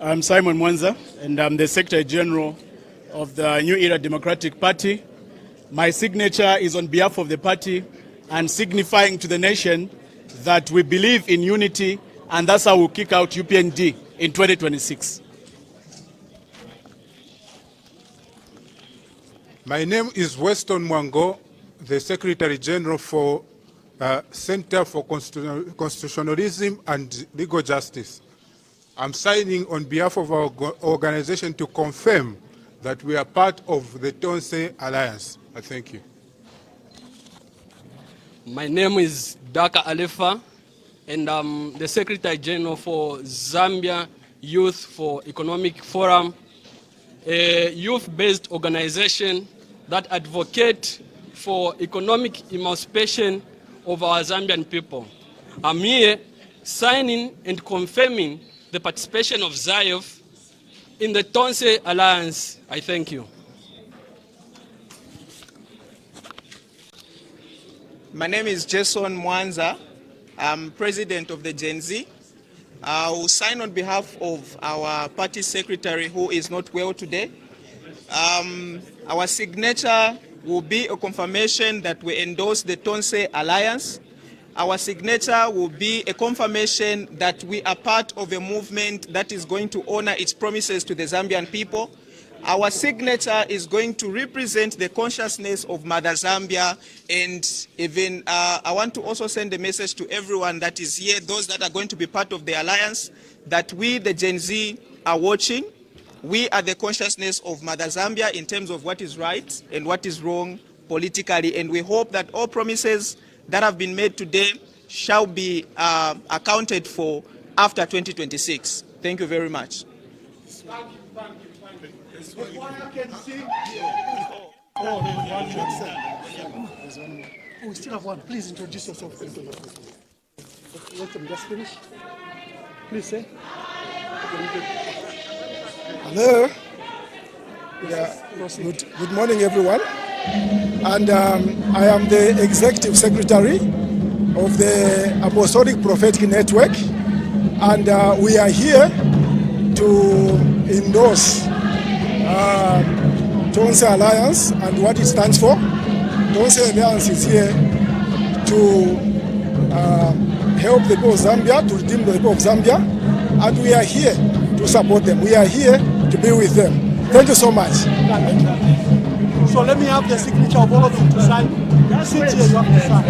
I'm Simon Mwanza, and I'm the Secretary General of the New Era Democratic Party. My signature is on behalf of the party and signifying to the nation that we believe in unity, and that's how we'll kick out UPND in 2026. My name is Weston Mwango, the Secretary General for Center for Constitutionalism and Legal Justice. I'm signing on behalf of our organization to confirm that we are part of the Tonse Alliance. Thank you. My name is Daka Alefa, and I'm the Secretary General for Zambia Youth for Economic Forum, a youth-based organization that advocates for economic emancipation of our Zambian people. I'm here signing and confirming the participation of ZAYOF in the Tonse Alliance. I thank you. My name is Jason Mwanza. I'm president of the Gen Z. I will sign on behalf of our party secretary who is not well today. Our signature will be a confirmation that we endorse the Tonse Alliance. Our signature will be a confirmation that we are part of a movement that is going to honor its promises to the Zambian people. Our signature is going to represent the consciousness of Mother Zambia, and even I want to also send a message to everyone that is here, those that are going to be part of the alliance, that we, the Gen Z, are watching. We are the consciousness of Mother Zambia in terms of what is right and what is wrong politically, and we hope that all promises that have been made today shall be accounted for after 2026. Thank you very much. We still have one. Please introduce yourself. Let them just finish. Please say. Hello. Yeah. Good morning, everyone. And I am the Executive Secretary of the Apostolic Prophetic Network, and we are here to endorse Tonse Alliance and what it stands for. Tonse Alliance is here to help the people of Zambia, to redeem the people of Zambia, and we are here to support them. We are here to be with them. Thank you so much. So let me have the signature of all of you to sign. Sit here, you have to sign.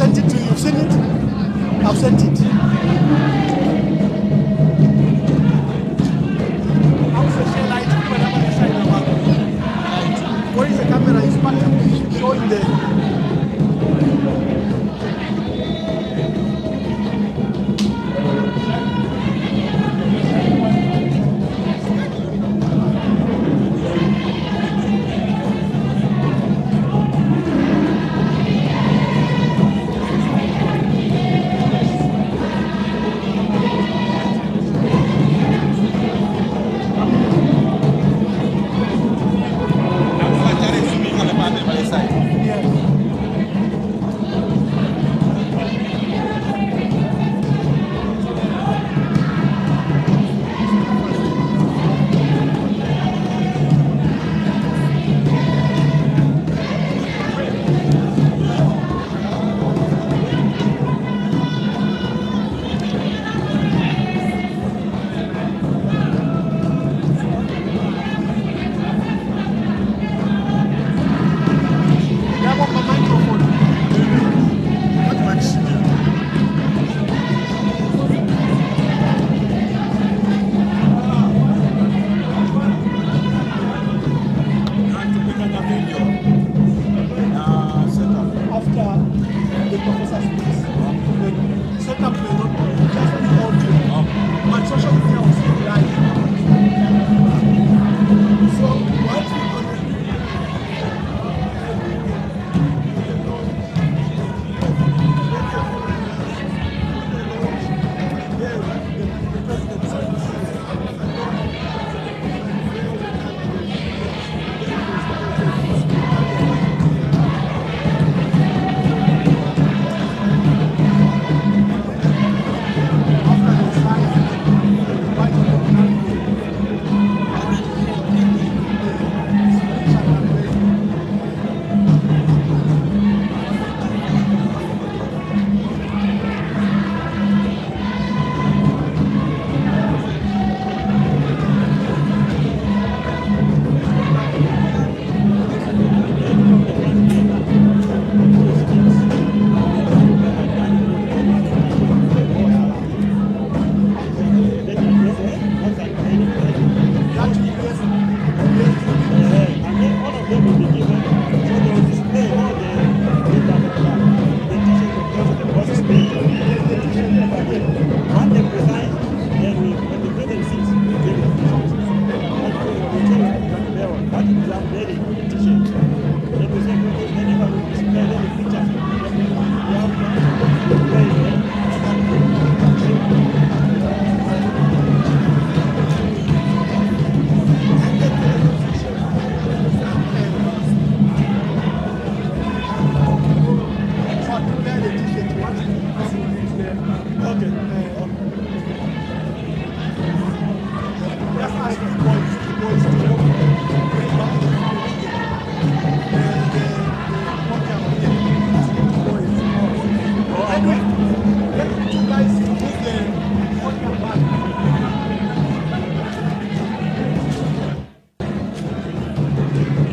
sent it to you. You've seen it? I've sent it. How's the share light? Where is the camera? It's back showing the.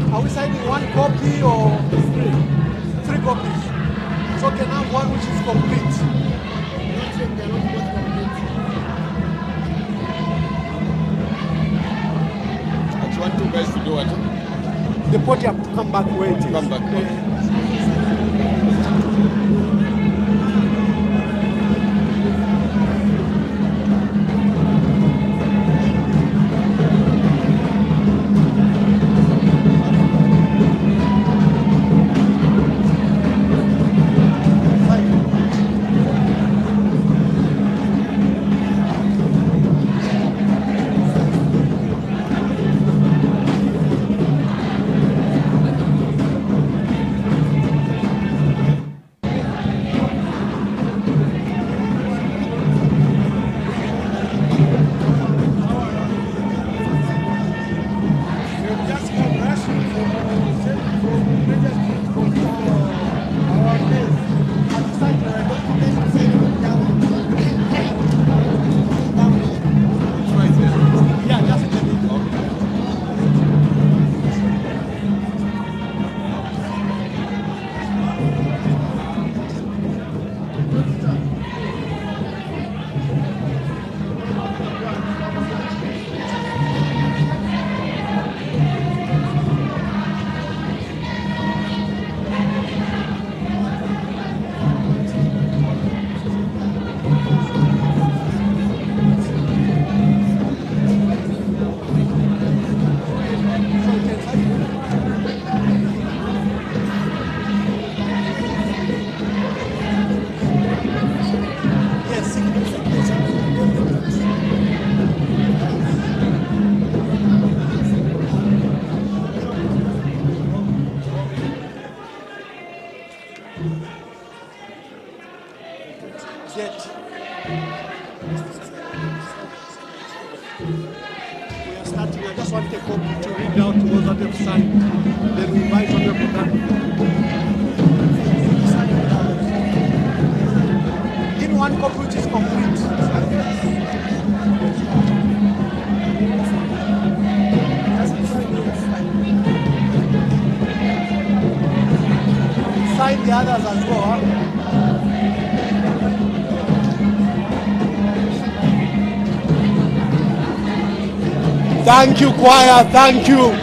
Are we signing one copy or three? Three copies. So can I have one which is complete? You want two guys to do what? The podium to come back where it is. Come back. We are starting. I just want a copy to read out to those that have signed. Then we invite Honorable Dan. Give me one copy which is complete. Sign the others as well. Huh? Thank you, choir. Thank you.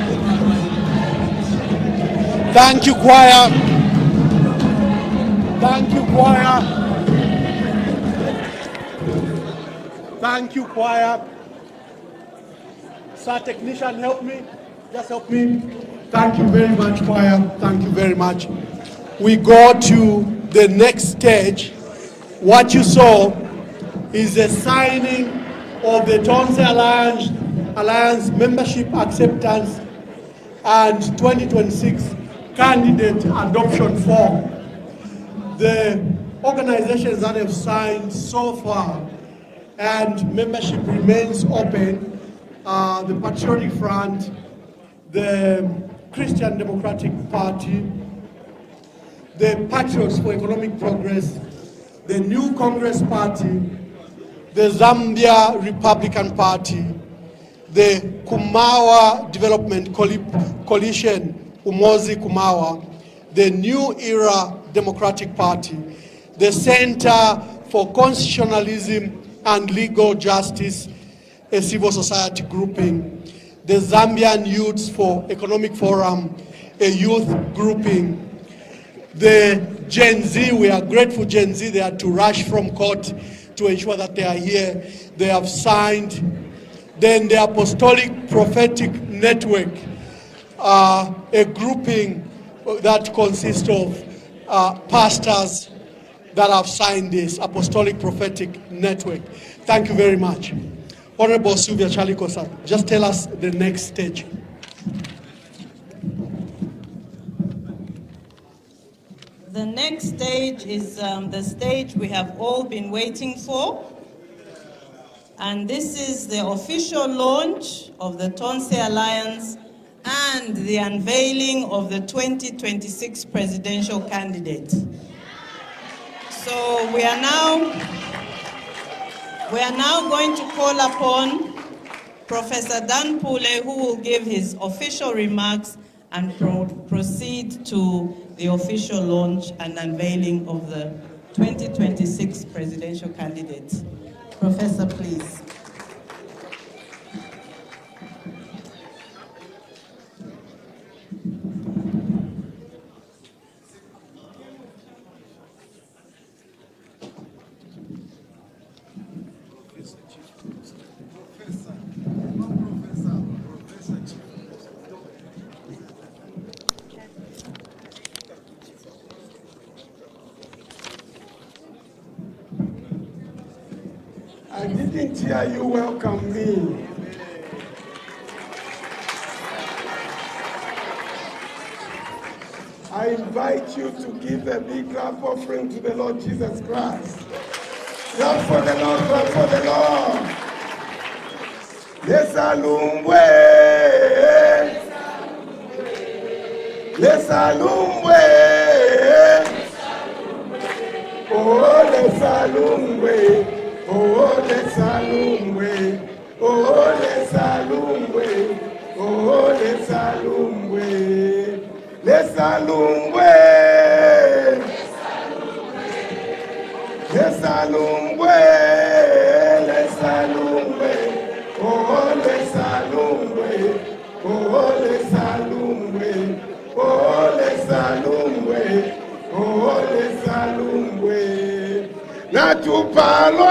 Thank you, choir. Thank you, choir. Thank you, choir. Sir, technician, help me. Just help me. Thank you very much, choir. Thank you very much. We go to the next stage. What you saw is a signing of the Tonse Alliance membership acceptance and 2026 candidate adoption form. The organizations that have signed so far and membership remains open are the Patriotic Front, the Christian Democratic Party, the Patriots for Economic Progress, the New Congress Party, the Zambia Republican Party, the Kumawa Development Coalition, Umozi Kumawa, the New Era Democratic Party, the Center for Constitutionalism and Legal Justice, a civil society grouping, the Zambian Youths for Economic Forum, a youth grouping, the Gen Z. We are grateful Gen Z, they had to rush from court to ensure that they are here. They have signed. Then the Apostolic Prophetic Network, a grouping that consists of pastors that have signed this Apostolic Prophetic Network. Thank you very much. Honorable Sylvia Chalikosa, just tell us the next stage. The next stage is the stage we have all been waiting for. And this is the official launch of the Tonse Alliance and the unveiling of the 2026 presidential candidate. So we are now going to call upon Professor Dan Pule, who will give his official remarks and proceed to the official launch and unveiling of the 2026 presidential candidate. Professor, please. I didn't hear you welcome me. I invite you to give a big clap offering to the Lord Jesus Christ. Clap for the Lord, clap for the Lord. Lesalumwe. Lesalumwe. Oh, lesalumwe. Oh, lesalumwe. Oh, lesalumwe. Oh, lesalumwe. Lesalumwe. Lesalumwe. Lesalumwe. Oh, lesalumwe. Oh, lesalumwe. Oh, lesalumwe. Oh, lesalumwe. Natupalo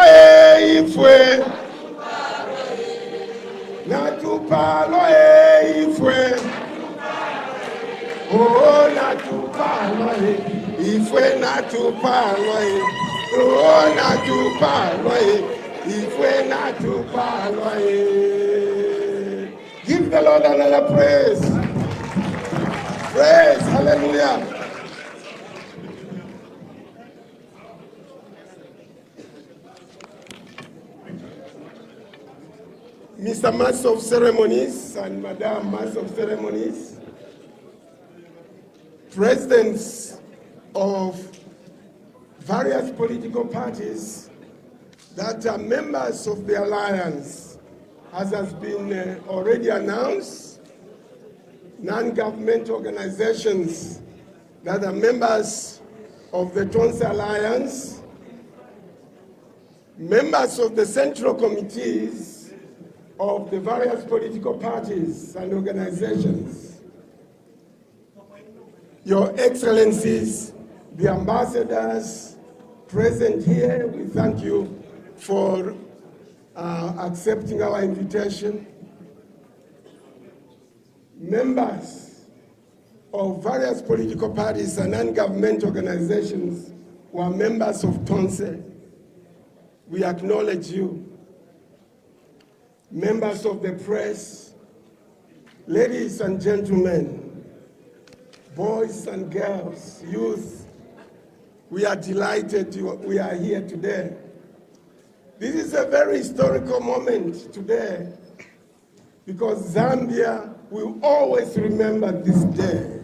ifwe. Natupalo ifwe. Oh, natupalo ifwe, natupalo. Oh, natupalo ifwe, natupalo. Give the Lord another praise. Praise, hallelujah. Mr. Master of Ceremonies and Madam Master of Ceremonies, presidents of various political parties that are members of the alliance, as has been already announced, non-government organizations that are members of the Tonse Alliance, members of the central committees of the various political parties and organizations, Your Excellencies, the ambassadors present here, we thank you for accepting our invitation. Members of various political parties and non-government organizations who are members of Tonse, we acknowledge you. Members of the press, ladies and gentlemen, boys and girls, youth, we are delighted we are here today. This is a very historical moment today because Zambia will always remember this day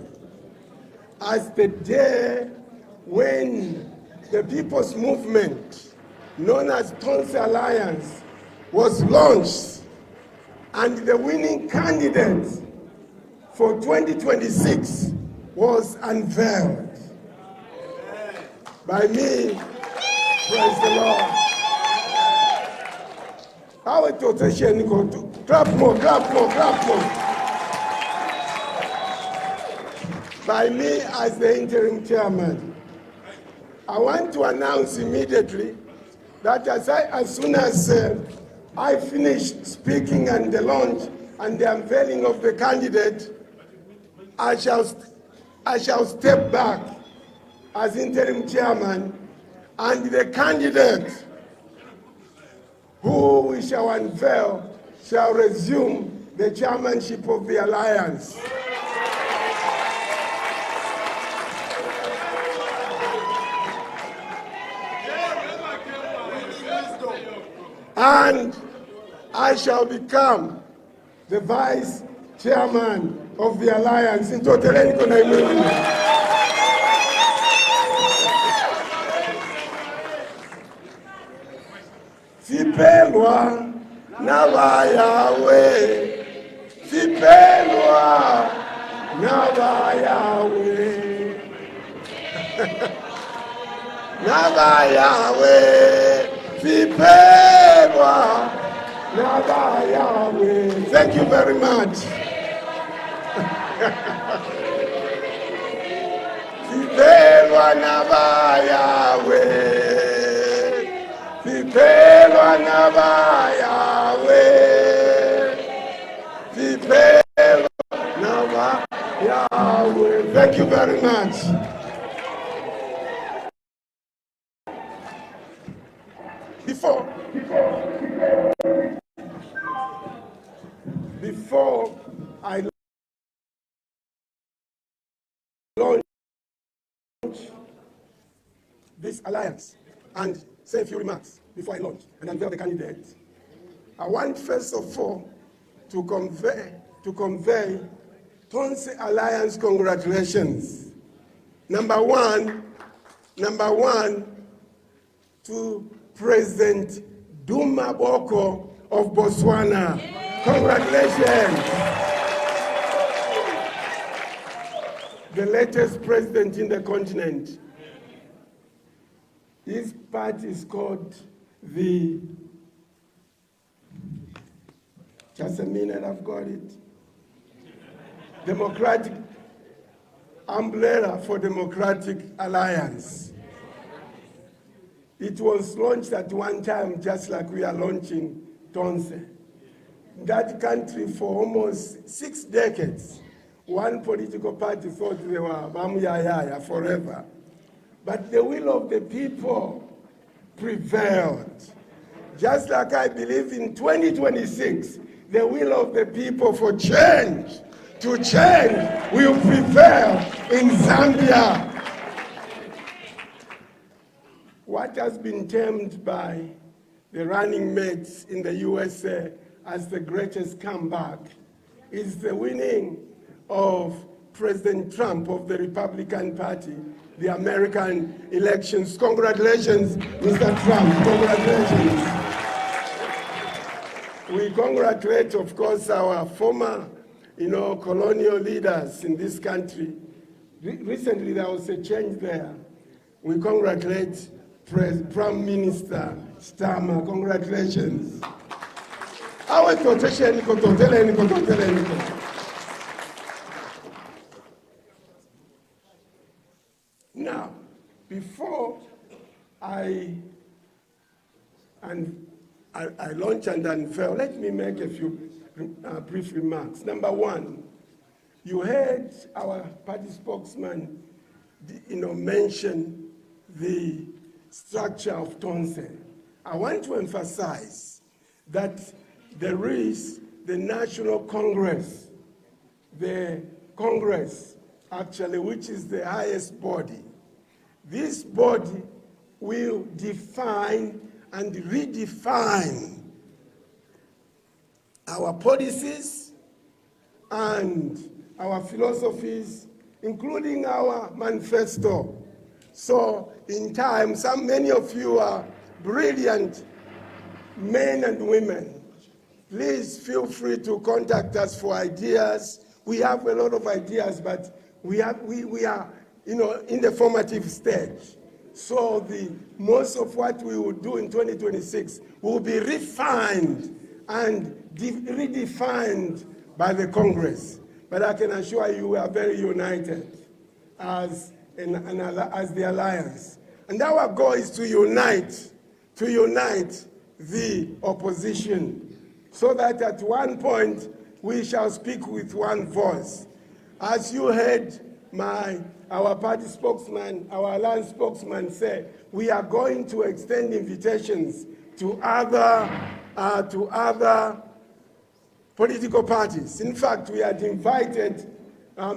as the day when the People's Movement, known as Tonse Alliance, was launched and the winning candidate for 2026 was unveiled by me. Praise the Lord. Clap more, clap more, clap more. By me as the interim chairman. I want to announce immediately that as soon as I finish speaking and the launch and the unveiling of the candidate, I shall step back as interim chairman, and the candidate who we shall unveil shall resume the chairmanship of the alliance. And I shall become the vice chairman of the alliance in Toteleniko Nairobi. Sipelwa na bayawe, sipelwa na bayawe, na bayawe, sipelwa na bayawe. Thank you very much. Sipelwa na bayawe, sipelwa na bayawe, sipelwa na bayawe. Thank you very much. Before I launch this alliance and say a few remarks before I launch and unveil the candidate, I want first of all to convey Tonse Alliance congratulations. Number one, to President Duma Boko of Botswana. Congratulations. The latest president in the continent. His party is called the, just a minute, I've got it, Democratic Umbrella for Democratic Alliance. It was launched at one time just like we are launching Tonse. That country for almost 6 decades, one political party thought they were Bamuyaya forever. But the will of the people prevailed. Just like I believe in 2026, the will of the people for change, to change, will prevail in Zambia. What has been termed by the running mates in the USA as the greatest comeback is the winning of President Trump of the Republican Party, the American elections. Congratulations, Mr. Trump, congratulations. We congratulate, of course, our former, colonial leaders in this country. Recently, there was a change there. We congratulate Prime Minister Starmer. Congratulations. Now, before I launch and unveil, let me make a few brief remarks. Number one, you heard our party spokesman, mention the structure of Tonse. I want to emphasize that there is the National Congress, the Congress, actually, which is the highest body. This body will define and redefine our policies and our philosophies, including our manifesto. So in time, many of you are brilliant men and women. Please feel free to contact us for ideas. We have a lot of ideas, but we are in the formative stage. So most of what we will do in 2026 will be refined and redefined by the Congress. But I can assure you we are very united as the alliance. And our goal is to unite the opposition so that at one point we shall speak with one voice. As you heard our party spokesman, our alliance spokesman say, we are going to extend invitations to other political parties. In fact, we had invited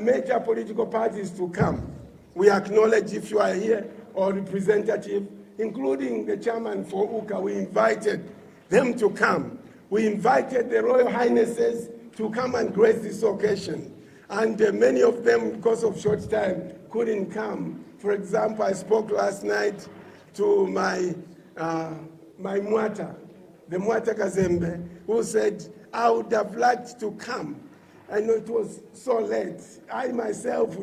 major political parties to come. We acknowledge if you are here or representative, including the chairman for UCA, we invited them to come. We invited the Royal Highnesses to come and grace this occasion. And many of them, because of short time, couldn't come. For example, I spoke last night to my Mwata, the Mwata Kazembe, who said, I would have liked to come. I know it was so late. I myself he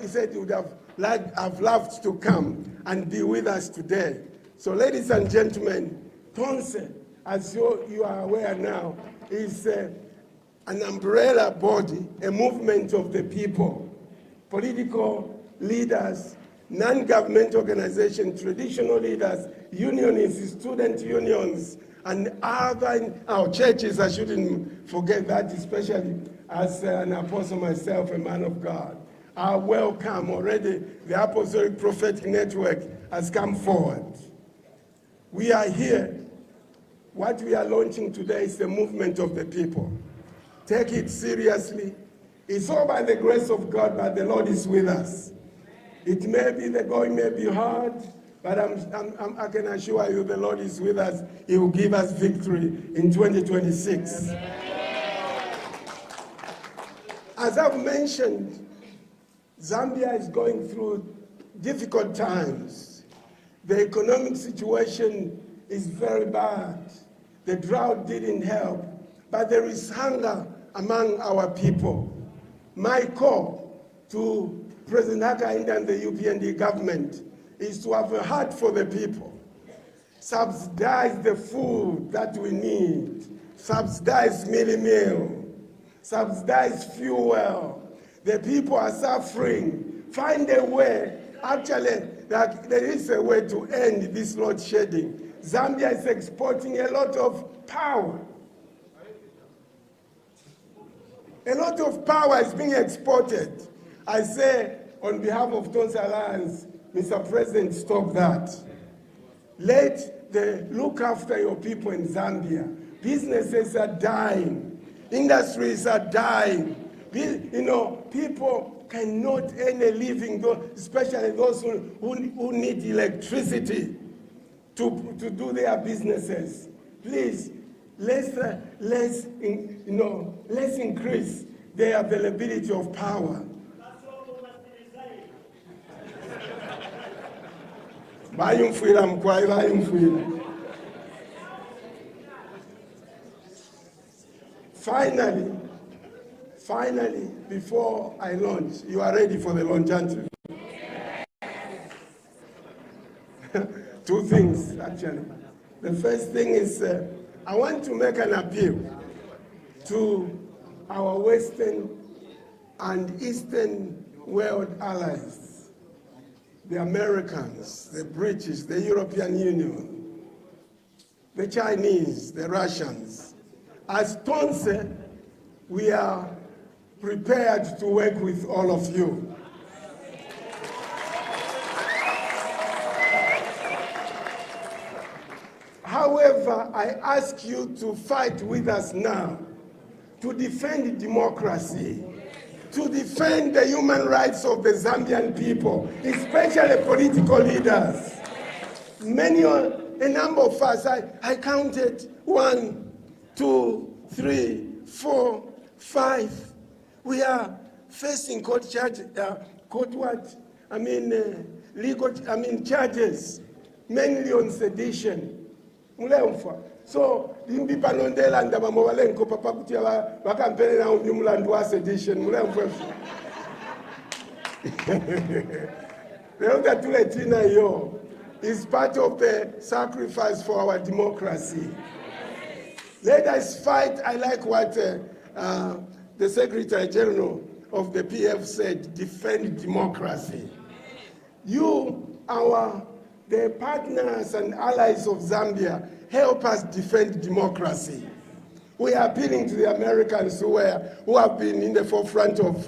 said he would have loved to come and be with us today. So ladies and gentlemen, Tonse, as you are aware now, is an umbrella body, a movement of the people, political leaders, non-government organizations, traditional leaders, unionists, student unions, and our churches. I shouldn't forget that, especially as an apostle myself, a man of God. Are welcome. Already the Apostolic Prophetic Network has come forward. We are here. What we are launching today is the movement of the people. Take it seriously. It's all by the grace of God, but the Lord is with us. It may be, the going may be hard, but I can assure you the Lord is with us. He will give us victory in 2026. As I've mentioned, Zambia is going through difficult times. The economic situation is very bad. The drought didn't help, but there is hunger among our people. My call to President Hakainde and the UPND government is to have a heart for the people. Subsidize the food that we need. Subsidize meal. Subsidize fuel. The people are suffering. Find a way. Actually, there is a way to end this load shedding. Zambia is exporting a lot of power. A lot of power is being exported. I say, on behalf of Tonse Alliance, Mr. President, stop that. Look after your people in Zambia. Businesses are dying. Industries are dying. People cannot earn a living, especially those who need electricity to do their businesses. Please, let's increase the availability of power. Bayumfuira mkwai, bayumfuira. Finally, before I launch, you are ready for the launch, aren't you? Two things, actually. The first thing is I want to make an appeal to our Western and Eastern world allies, the Americans, the British, the European Union, the Chinese, the Russians. As Tonse, we are prepared to work with all of you. However, I ask you to fight with us now to defend democracy, to defend the human rights of the Zambian people, especially political leaders. A number of us, I counted 1, 2, 3, 4, 5. We are facing court charges, charges, mainly on sedition. So, limbi panondela ndaba walenko papa kuti wakampele na umulandu wa sedition. Is part of the sacrifice for our democracy. Let us fight. I like what the Secretary General of the PF said, defend democracy. You, the partners and allies of Zambia, help us defend democracy. We are appealing to the Americans who have been in the forefront of,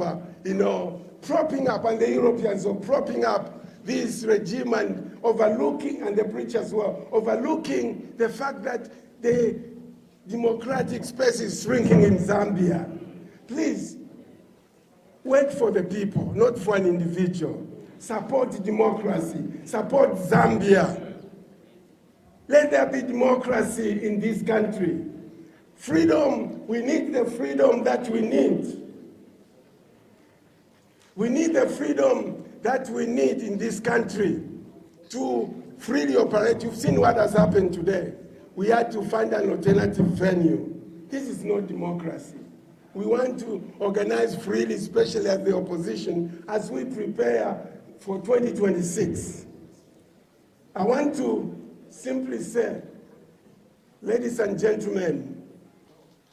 propping up, and the Europeans of propping up this regime and overlooking, and the British as well, overlooking the fact that the democratic space is shrinking in Zambia. Please, work for the people, not for an individual. Support democracy, support Zambia. Let there be democracy in this country. Freedom, we need the freedom that we need. We need the freedom that we need in this country to freely operate. You've seen what has happened today. We had to find an alternative venue. This is not democracy. We want to organize freely, especially as the opposition, as we prepare for 2026. I want to simply say, ladies and gentlemen,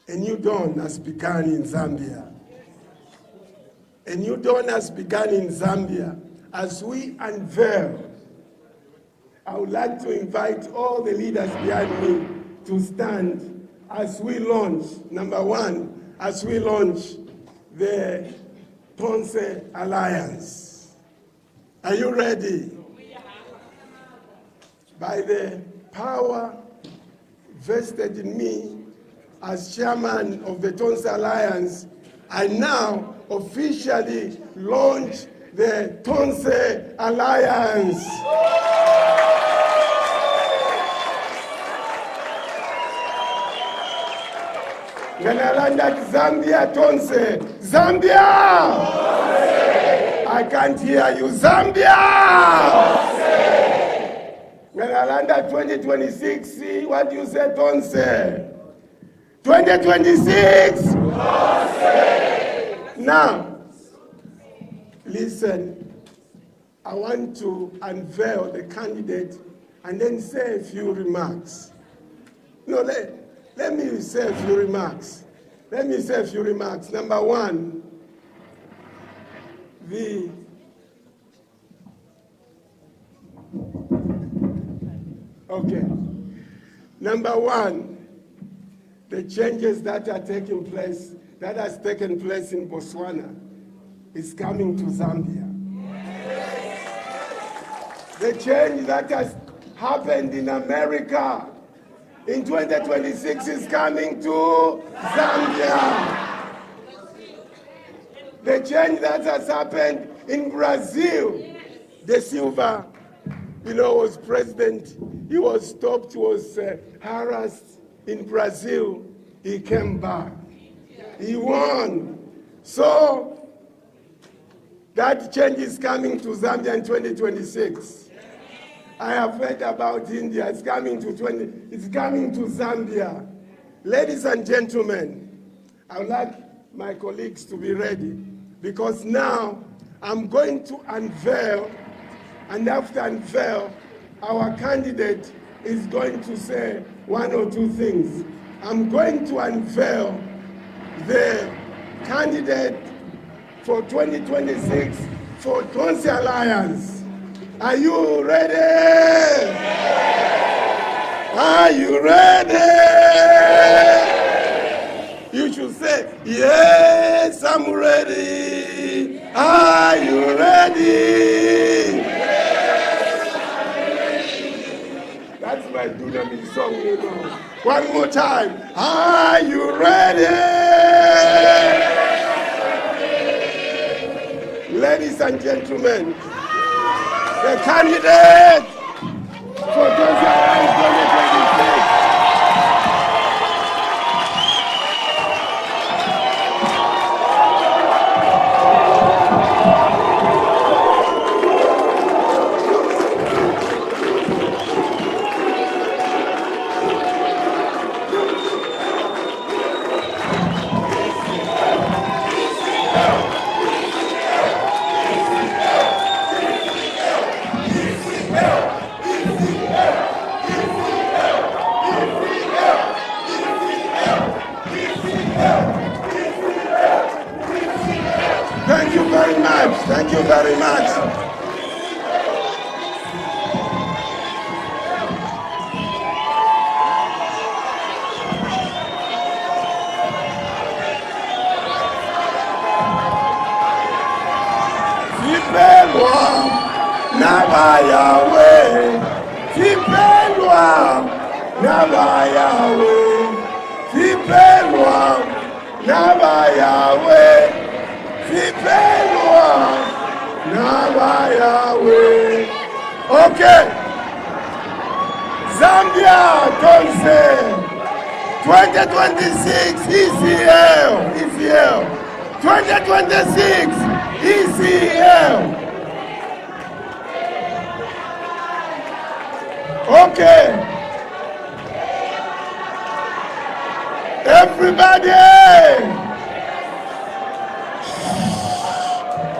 a new dawn has begun in Zambia. A new dawn has begun in Zambia. As we unveil, I would like to invite all the leaders behind me to stand as we launch, number one, as we launch the Tonse Alliance. Are you ready? By the power vested in me as chairman of the Tonse Alliance, I now officially launch the Tonse Alliance. Ganalanda Zambia Tonse. Zambia! Tonse. I can't hear you. Zambia! Ganalanda 2026, what do you say, Tonse? 2026? Tonse. Now, listen, I want to unveil the candidate and then say a few remarks. No, let me say a few remarks. Number one, the changes that are taking place, that has taken place in Botswana, is coming to Zambia. The change that has happened in America in 2026 is coming to Zambia. The change that has happened in Brazil, De Silva, was president. He was stopped, was harassed, in Brazil, he came back. He won. So that change is coming to Zambia in 2026. I have heard about India. It's coming to Zambia. Ladies and gentlemen, I would like my colleagues to be ready because now I'm going to unveil, and after unveil, our candidate is going to say one or two things. I'm going to unveil the candidate for 2026 for Tonse Alliance. Are you ready? Are you ready? You should say, yes, I'm ready. Are you ready? That's my dynamic song, you know. One more time. Are you ready? Ladies and gentlemen, the candidate for Tonse Alliance 2026. Thank you very much. Thank you very much. Sipelwa nabayawe. Sipelwa nabayawe. Sipelwa nabayawe. Sipelwa nabayawe. Okay. Zambia Tonse 2026 ECL. 2026 ECL. Okay. Everybody.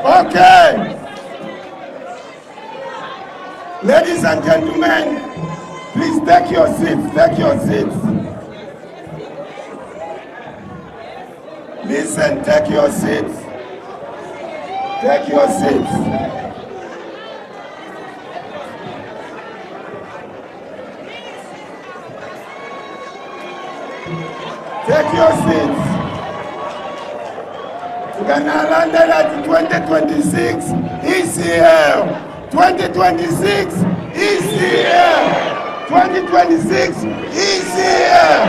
Okay. Ladies and gentlemen, please take your seats. Take your seats. Listen, take your seats. Take your seats. Take your seats. We're gonna land at 2026 ECL. 2026 ECL. 2026 ECL.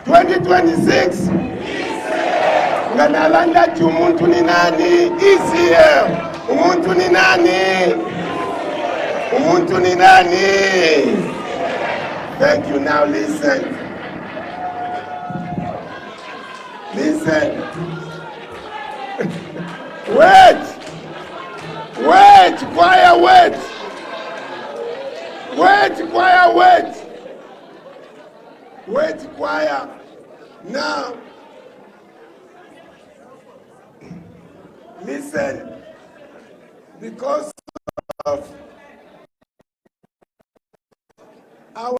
2026 Nganalanda umuntu ni nani? ECL. Umuntu ni nani? Umuntu ni nani? Thank you. Now listen. Listen. Wait. Wait, choir, wait. Wait, choir, wait. Wait, choir. Now, listen, because of our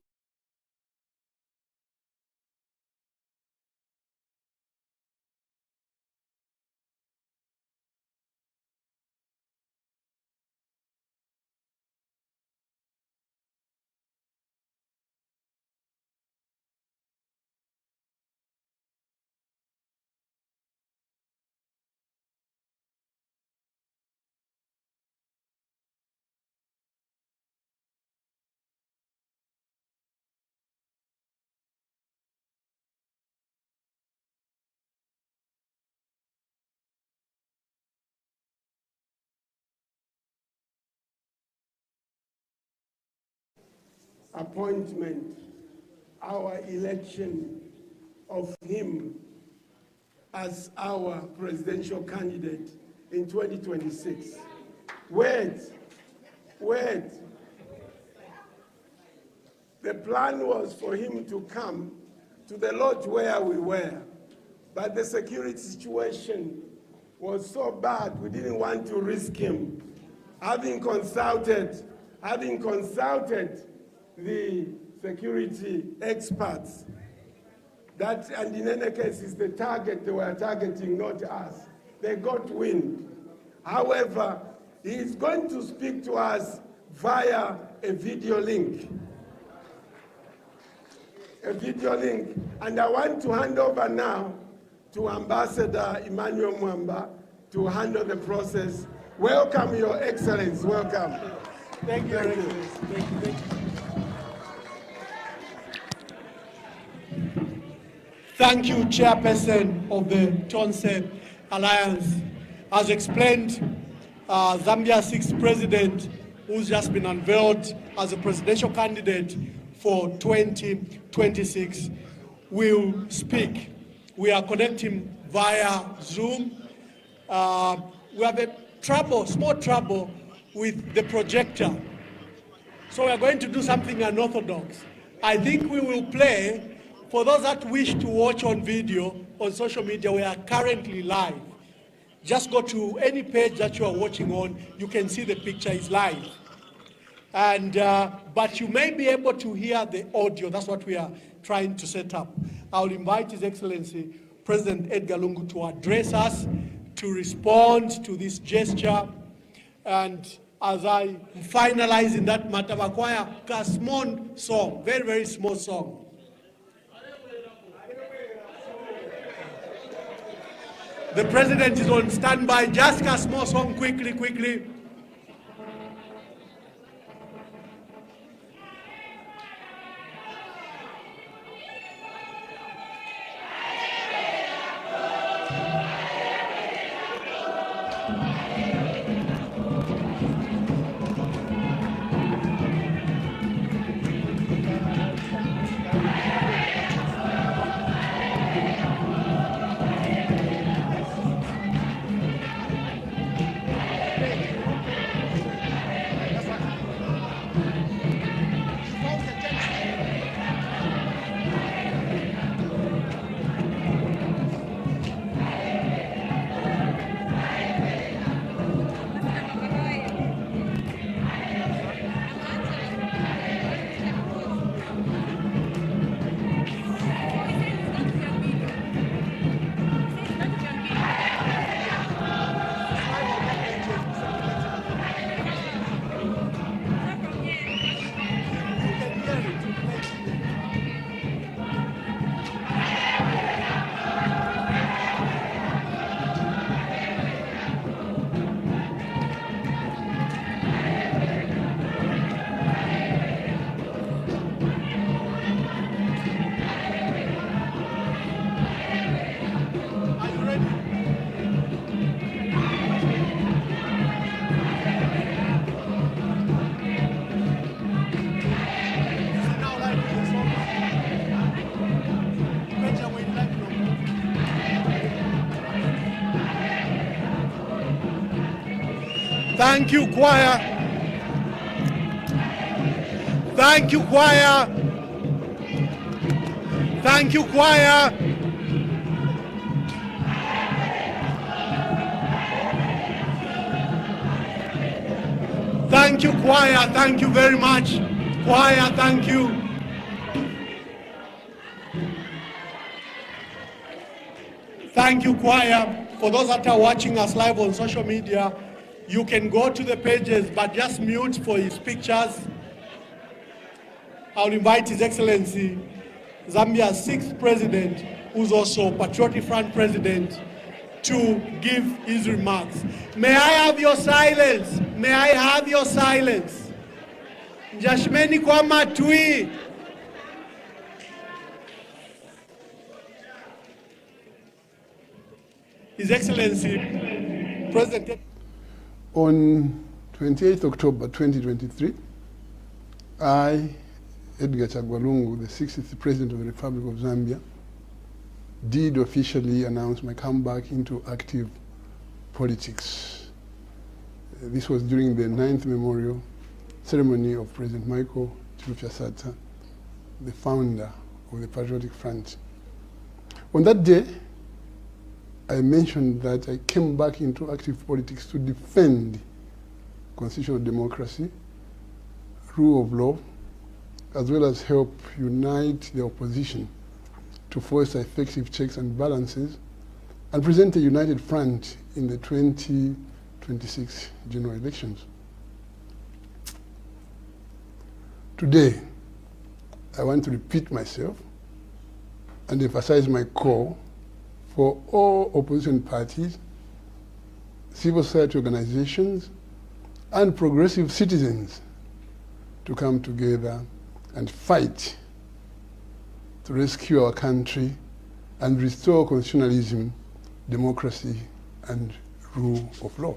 appointment our election of him as our presidential candidate in 2026. Wait. The plan was for him to come to the lodge where we were, but the security situation was so bad we didn't want to risk him. Having consulted the security experts, that, and in any case, is the target they were targeting, not us. They got wind. However, he is going to speak to us via a video link. And I want to hand over now to Ambassador Emmanuel Mwamba to handle the process. Welcome, Your Excellency. Welcome. Thank you, Your Excellency. Thank you. Thank you, Chairperson of the Tonse Alliance. As explained, Zambia's sixth president, who's just been unveiled as a presidential candidate for 2026, will speak. We are connecting via Zoom. We have a small trouble with the projector. So we are going to do something unorthodox. I think we will play, for those that wish to watch on video, on social media, we are currently live. Just go to any page that you are watching on, you can see the picture is live. And, but you may be able to hear the audio. That's what we are trying to set up. I'll invite His Excellency President Edgar Lungu to address us, to respond to this gesture. And as I finalize in that matter, I acquire a small song, very, very small song. The President is on standby. Just a small song, quickly. Thank you, choir. Thank you, choir. Thank you, choir. Thank you, choir. Thank you very much. Choir, thank you. Thank you, choir. For those that are watching us live on social media, you can go to the pages, but just mute for his pictures. I'll invite His Excellency, Zambia's sixth president, who's also Patriotic Front president, to give his remarks. May I have your silence? May I have your silence? Njashmeni kwa matui. His Excellency, President. On 28th October 2023, I Edgar Chagwa, the 60th President of the Republic of Zambia, did officially announce my comeback into active politics. This was during the 9th memorial ceremony of President Michael Chilufya-Sata, the founder of the Patriotic Front. On that day, I mentioned that I came back into active politics to defend constitutional democracy, rule of law, as well as help unite the opposition to foster effective checks and balances and present a united front in the 2026 general elections. Today, I want to repeat myself and emphasize my call for all opposition parties, civil society organizations, and progressive citizens to come together and fight to rescue our country and restore constitutionalism, democracy, and rule of law.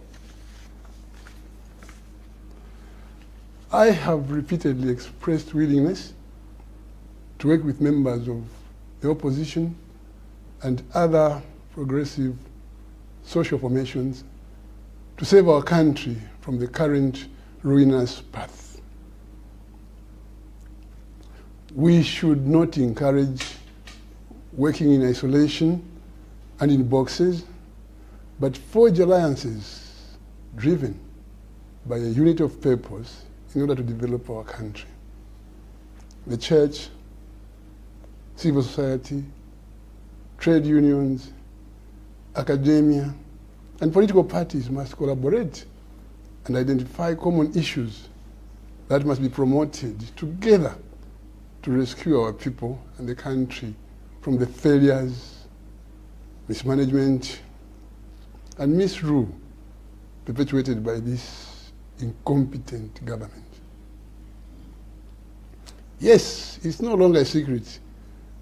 I have repeatedly expressed willingness to work with members of the opposition and other progressive social formations to save our country from the current ruinous path. We should not encourage working in isolation and in boxes, but forge alliances driven by a unity of purpose in order to develop our country. The church, civil society, trade unions, academia, and political parties must collaborate and identify common issues that must be promoted together to rescue our people and the country from the failures, mismanagement, and misrule perpetuated by this incompetent government. Yes, it's no longer a secret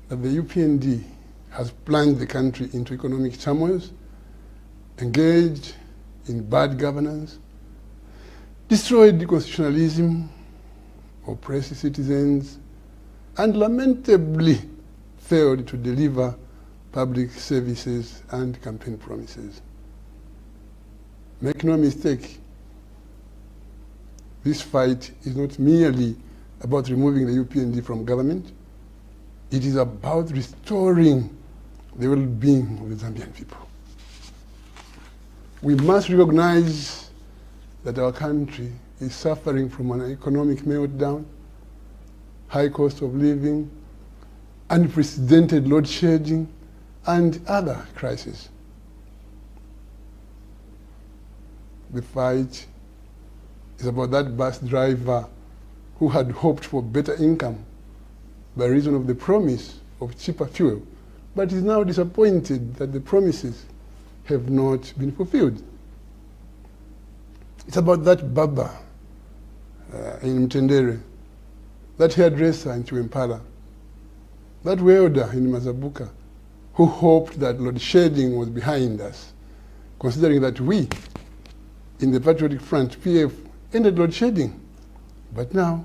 that the UPND has plunged the country into economic turmoil, engaged in bad governance, destroyed constitutionalism, oppressed citizens, and lamentably failed to deliver public services and campaign promises. Make no mistake, this fight is not merely about removing the UPND from government. It is about restoring the well-being of the Zambian people. We must recognize that our country is suffering from an economic meltdown, high cost of living, unprecedented load shedding, and other crises. The fight is about that bus driver who had hoped for better income by reason of the promise of cheaper fuel, but is now disappointed that the promises have not been fulfilled. It's about that barber in Mtendere, that hairdresser in Chiwempala, that welder in Mazabuka, who hoped that load shedding was behind us, considering that we, in the Patriotic Front, PF, ended load shedding. But now,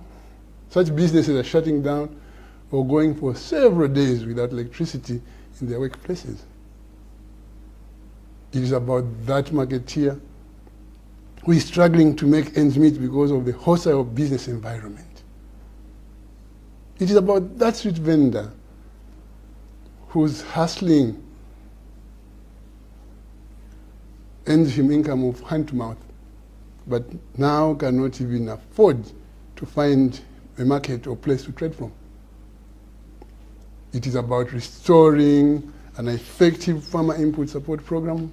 such businesses are shutting down or going for several days without electricity in their workplaces. It is about that marketeer who is struggling to make ends meet because of the hostile business environment. It is about that street vendor who's hustling earns him income of hand to mouth, but now cannot even afford to find a market or place to trade from. It is about restoring an effective farmer input support program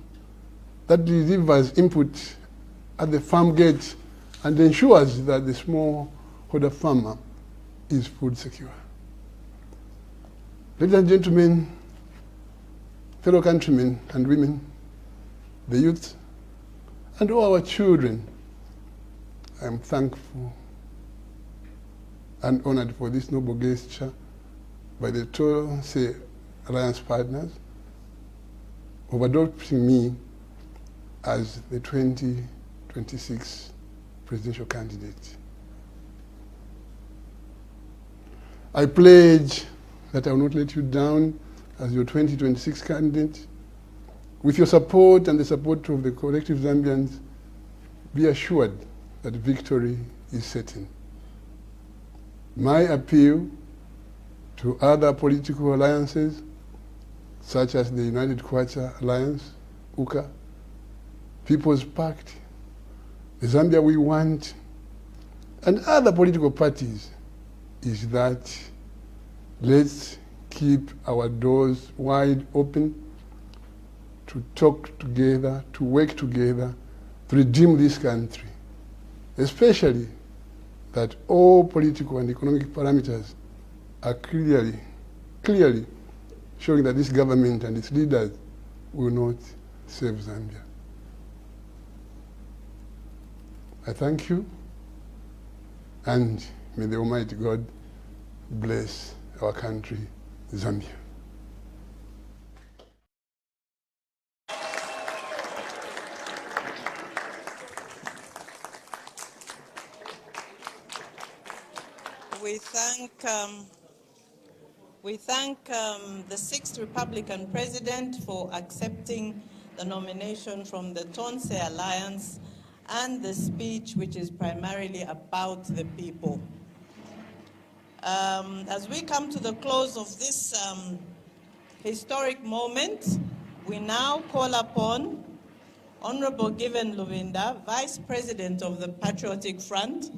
that delivers input at the farm gate and ensures that the smallholder farmer is food secure. Ladies and gentlemen, fellow countrymen and women, the youth, and all our children, I am thankful and honored for this noble gesture by the Tonse Alliance partners of adopting me as the 2026 presidential candidate. I pledge that I will not let you down as your 2026 candidate. With your support and the support of the collective Zambians, be assured that victory is certain. My appeal to other political alliances, such as the United Kwacha Alliance, UKA, People's Pact, the Zambia We Want, and other political parties, is that let's keep our doors wide open to talk together, to work together, to redeem this country, especially that all political and economic parameters are clearly showing that this government and its leaders will not save Zambia. I thank you, and may the Almighty God bless our country, Zambia. We thank the 6th Republican President for accepting the nomination from the Tonse Alliance and the speech, which is primarily about the people. As we come to the close of this historic moment, we now call upon Honorable Given Luvinda, Vice President of the Patriotic Front,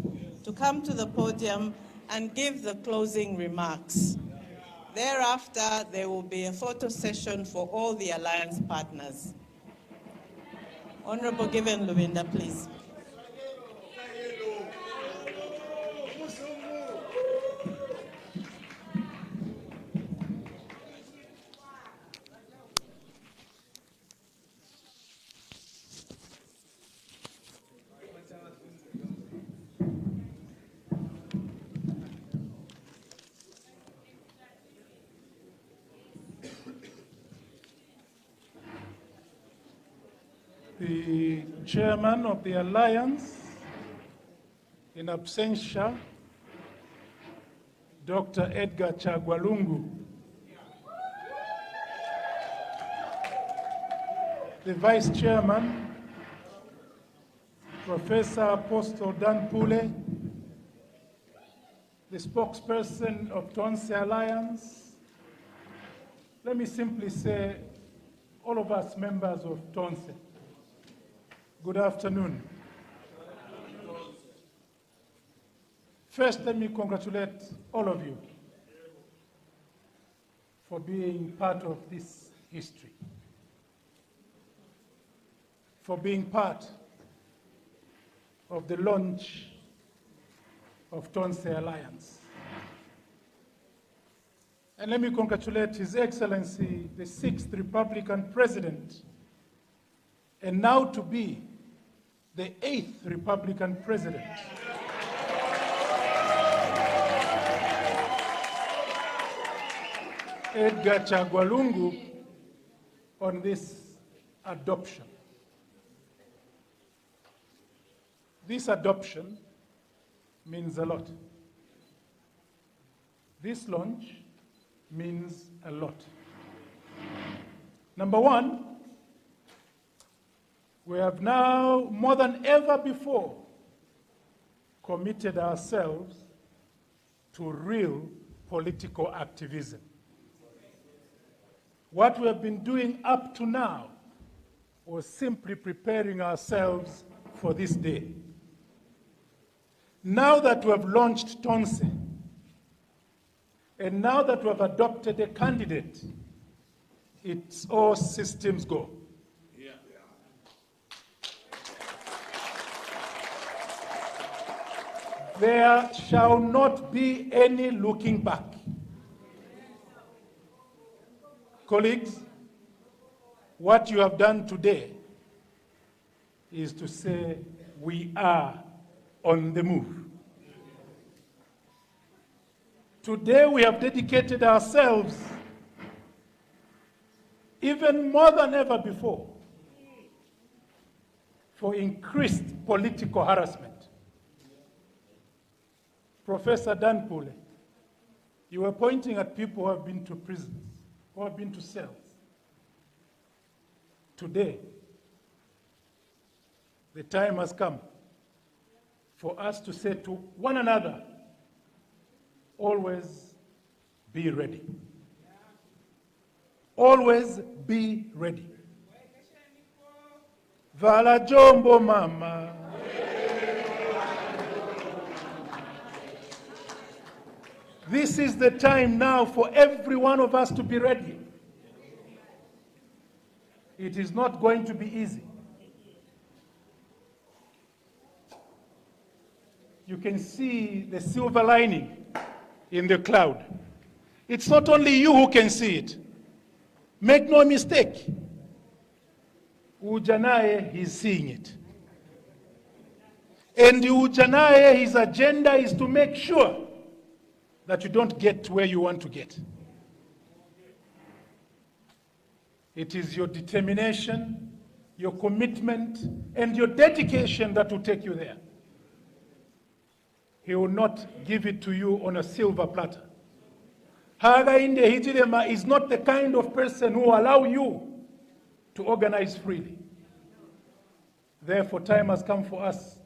to come to the podium and give the closing remarks. Thereafter, there will be a photo session for all the Alliance partners. Honorable Given Luvinda, please. The chairman of the Alliance, in absentia, Dr. Edgar Chagwalungu. The vice chairman, Professor Apostle Dan Pule. The spokesperson of Tonse Alliance. Let me simply say, all of us members of Tonse, good afternoon. First, let me congratulate all of you for being part of this history, for being part of the launch of Tonse Alliance. And let me congratulate His Excellency, the 6th Republican President, and now to be the 8th Republican President. Edgar Chagwalungu, on this adoption. This adoption means a lot. This launch means a lot. Number one, we have now, more than ever before, committed ourselves to real political activism. What we have been doing up to now was simply preparing ourselves for this day. Now that we have launched Tonse, and now that we have adopted a candidate, it's all systems go. There shall not be any looking back. Colleagues, what you have done today is to say we are on the move. Today we have dedicated ourselves, even more than ever before, for increased political harassment. Professor Dan Pule, You were pointing at people who have been to prisons, who have been to cells. Today, the time has come for us to say to one another, always be ready. Always be ready. Vala jombo mama. This is the time now for every one of us to be ready. It is not going to be easy. You can see the silver lining in the cloud. It's not only you who can see it. Make no mistake. Ujanaye, he's seeing it. And Ujanaye, his agenda is to make sure that you don't get where you want to get. It is your determination, your commitment, and your dedication that will take you there. He will not give it to you on a silver platter. Hakainde Hichilema is not the kind of person who will allow you to organize freely. Therefore, time has come for us.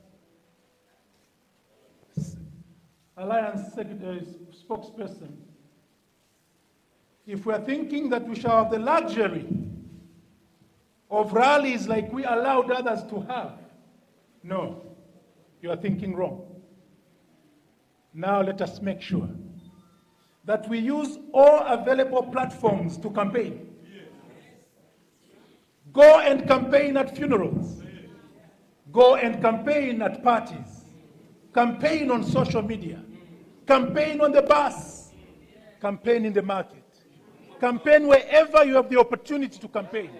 Alliance Secretary, spokesperson, if we are thinking that we shall have the luxury of rallies like we allowed others to have, no, you are thinking wrong. Now let us make sure that we use all available platforms to campaign. Go and campaign at funerals. Go and campaign at parties. Campaign on social media. Campaign on the bus. Campaign in the market. Campaign wherever you have the opportunity to campaign.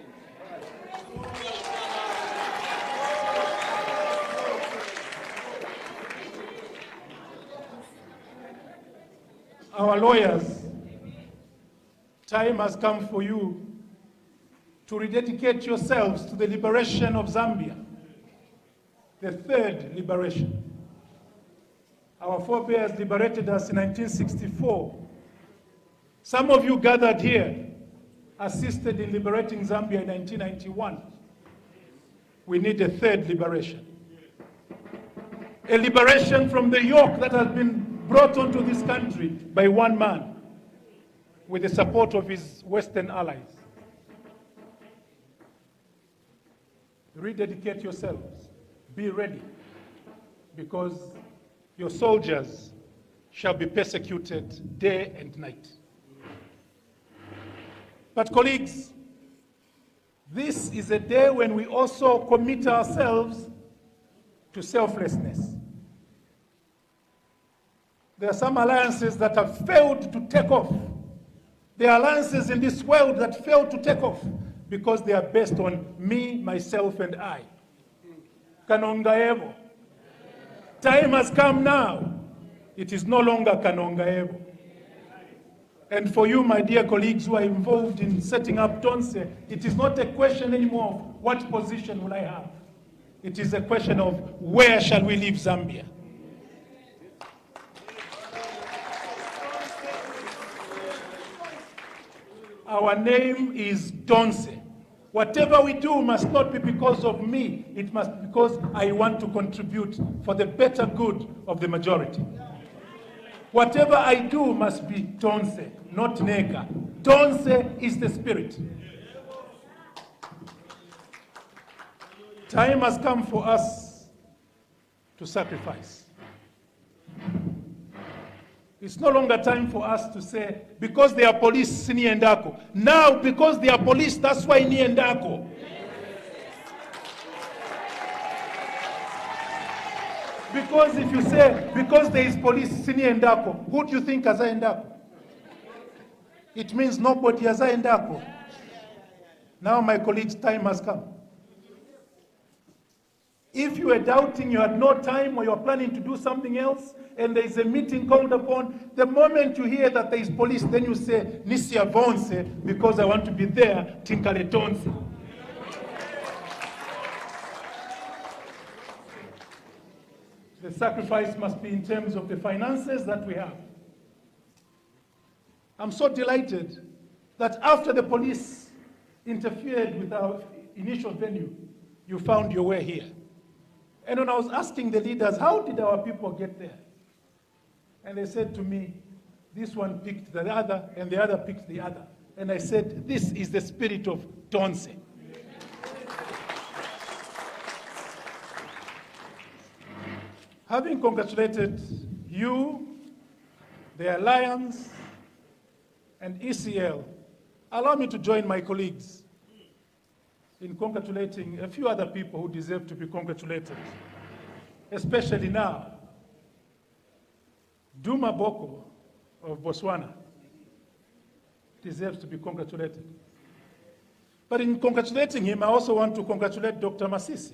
Our lawyers, time has come for you to rededicate yourselves to the liberation of Zambia, the third liberation. Our forebears liberated us in 1964. Some of you gathered here assisted in liberating Zambia in 1991. We need a third liberation. A liberation from the yoke that has been brought onto this country by one man with the support of his Western allies. Rededicate yourselves. Be ready, because your soldiers shall be persecuted day and night. But colleagues, this is a day when we also commit ourselves to selflessness. There are some alliances that have failed to take off. There are alliances in this world that fail to take off because they are based on me, myself, and I. Kanongaevo. Time has come now. It is no longer Kanongaevo. And for you, my dear colleagues who are involved in setting up Tonse, it is not a question anymore of what position will I have. It is a question of where shall we leave Zambia. Our name is Tonse. Whatever we do must not be because of me. It must be because I want to contribute for the better good of the majority. Whatever I do must be Tonse, not Neka. Tonse is the spirit. Time has come for us to sacrifice. It's no longer time for us to say, because they are police, ni endako. Now, because they are police, that's why ni endako. Because if you say, because there is police, ni endako, who do you think has endako? It means nobody has endako. Now, my colleagues, time has come. If you are doubting, you had no time, or you are planning to do something else, and there is a meeting called upon, the moment you hear that there is police, then you say, Nisia Vonse, because I want to be there, Tinkale Tonse. The sacrifice must be in terms of the finances that we have. I'm so delighted that after the police interfered with our initial venue, you found your way here. And when I was asking the leaders, how did our people get there? And they said to me, this one picked the other, and the other picked the other. And I said, this is the spirit of Tonse. Having congratulated you, the Alliance, and ECL, allow me to join my colleagues in congratulating a few other people who deserve to be congratulated, especially now. Duma Boko of Botswana deserves to be congratulated. But in congratulating him, I also want to congratulate Dr. Masisi.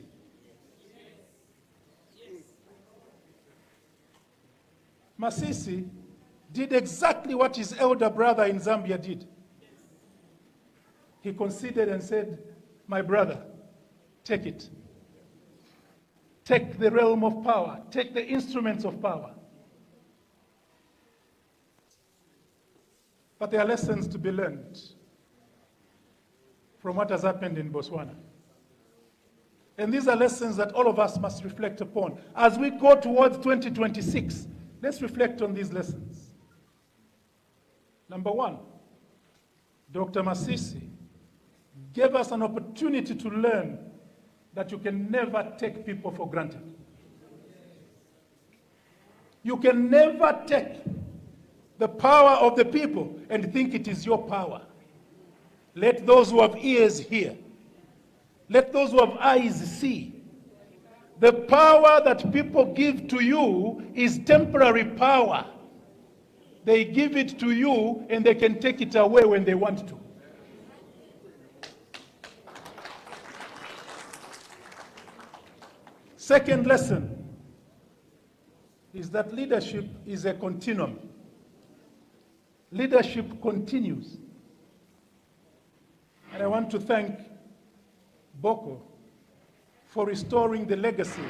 Masisi did exactly what his elder brother in Zambia did. He considered and said, my brother, take it. Take the realm of power. Take the instruments of power. But there are lessons to be learned from what has happened in Botswana. And these are lessons that all of us must reflect upon. As we go towards 2026, let's reflect on these lessons. Number one, Dr. Masisi gave us an opportunity to learn that you can never take people for granted. You can never take the power of the people and think it is your power. Let those who have ears hear. Let those who have eyes see. The power that people give to you is temporary power. They give it to you and they can take it away when they want to. Second lesson is that leadership is a continuum. Leadership continues. And I want to thank Boko for restoring the legacy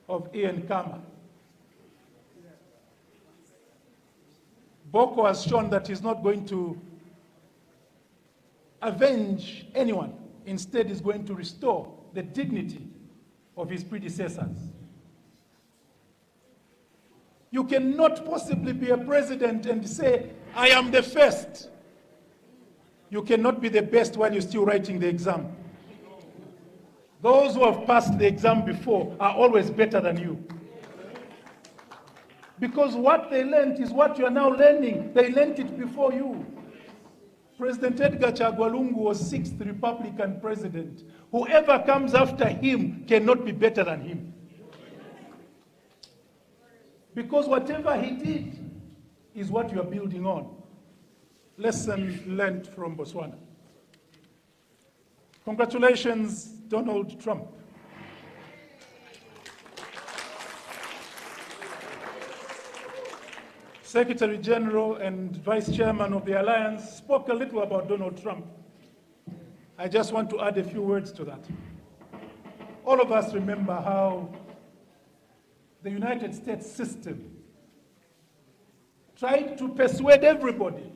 of Ian Kama. Boko has shown that he's not going to avenge anyone. Instead, he's going to restore the dignity of his predecessors. You cannot possibly be a president and say, I am the first. You cannot be the best while you're still writing the exam. Those who have passed the exam before are always better than you. Because what they learned is what you are now learning. They learned it before you. President Edgar Chagwa Lungu was 6th Republican president. Whoever comes after him cannot be better than him. Because whatever he did is what you are building on. Lesson learned from Botswana. Congratulations, Donald Trump. Secretary General and Vice Chairman of the Alliance spoke a little about Donald Trump. I just want to add a few words to that. All of us remember how the United States system tried to persuade everybody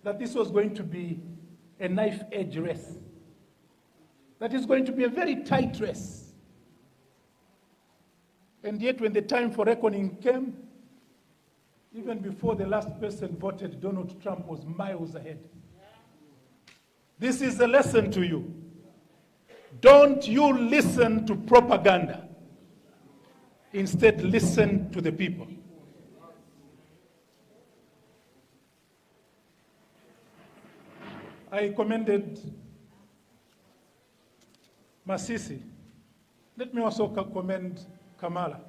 that this was going to be a knife-edge race. That is going to be a very tight race. And yet when the time for reckoning came, even before the last person voted, Donald Trump was miles ahead. This is a lesson to you. Don't you listen to propaganda. Instead, listen to the people. I commended Masisi. Let me also commend Kamala.